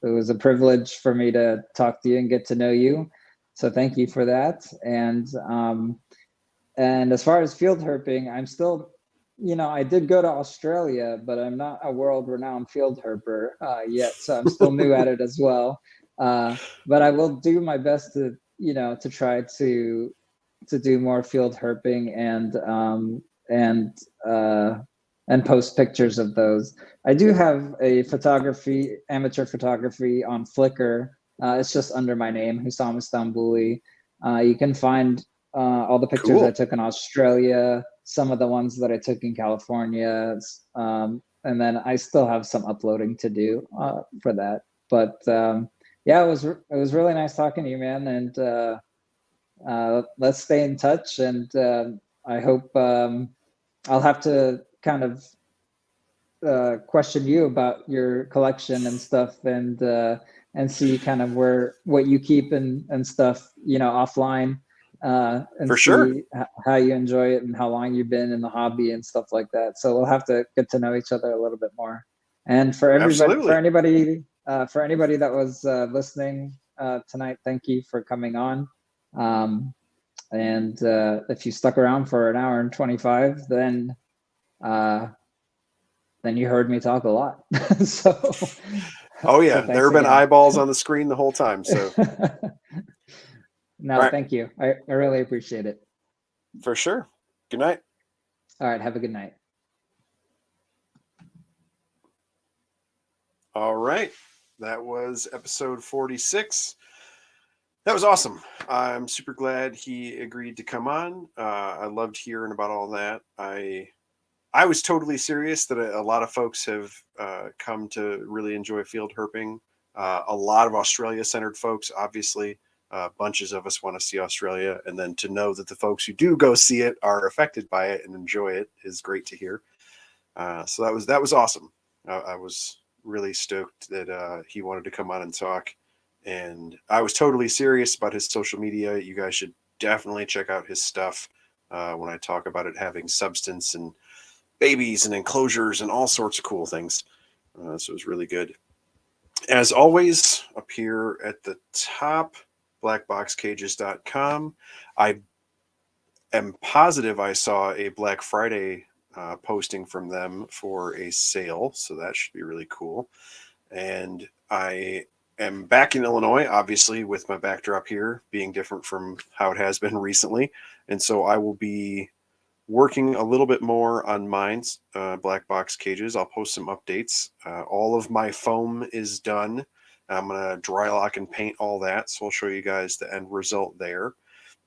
was a privilege for me to talk to you and get to know you. So thank you for that. And as far as field herping, I'm still, I did go to Australia, but I'm not a world-renowned field herper yet, so I'm still new at it as well. But I will do my best to try to do more field herping and and post pictures of those. I do have a amateur photography on Flickr. It's just under my name, Houssam Istanbouli. You can find all the pictures I Cool. took in Australia, some of the ones that I took in California, and then I still have some uploading to do for that. But yeah, it was really nice talking to you, man, and let's stay in touch. And I hope I'll have to kind of question you about your collection and stuff, and see kind of what you keep and stuff, offline, and For sure. see how you enjoy it and how long you've been in the hobby and stuff like that. So we'll have to get to know each other a little bit more. And Absolutely. for anybody that was listening tonight, thank you for coming on. And if you stuck around for an hour and 25, then you heard me talk a lot. so Oh so yeah, there thanks have been again. eyeballs on the screen the whole time. So, all No, right, thank you. I really appreciate it. for sure. Good night. All right, have a good night. All right, that was episode 46. That was awesome. I'm super glad he agreed to come on. I loved hearing about all that. I was totally serious that a lot of folks have come to really enjoy field herping. A lot of Australia-centered folks, obviously. Bunches of us want to see Australia, and then to know that the folks who do go see it are affected by it and enjoy it is great to hear. So that was awesome. I was really stoked that he wanted to come on and talk, and I was totally serious about his social media. You guys should definitely check out his stuff when I talk about it having substance and babies and enclosures and all sorts of cool things. So it was really good. As always, up here at the top, blackboxcages.com. I am positive I saw a Black Friday posting from them for a sale, so that should be really cool. And I am back in Illinois, obviously, with my backdrop here being different from how it has been recently. And so I will be working a little bit more on mine's black box cages. I'll post some updates. All of my foam is done. I'm going to dry lock and paint all that. So I'll show you guys the end result there.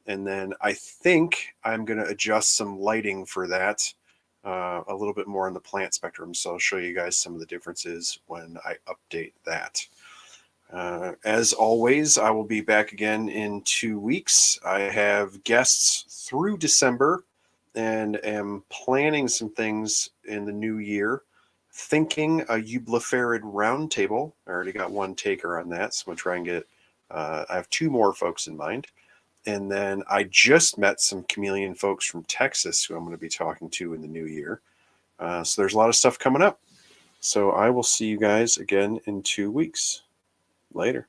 And then I think I'm going to adjust some lighting for that a little bit more in the plant spectrum. So I'll show you guys some of the differences when I update that. As always, I will be back again in 2 weeks. I have guests through December and am planning some things in the new year. Thinking a eublepharid roundtable. I already got one taker on that, so I'm going to try and get, I have 2 more folks in mind. And then I just met some chameleon folks from Texas who I'm going to be talking to in the new year. So there's a lot of stuff coming up. So I will see you guys again in 2 weeks. Later.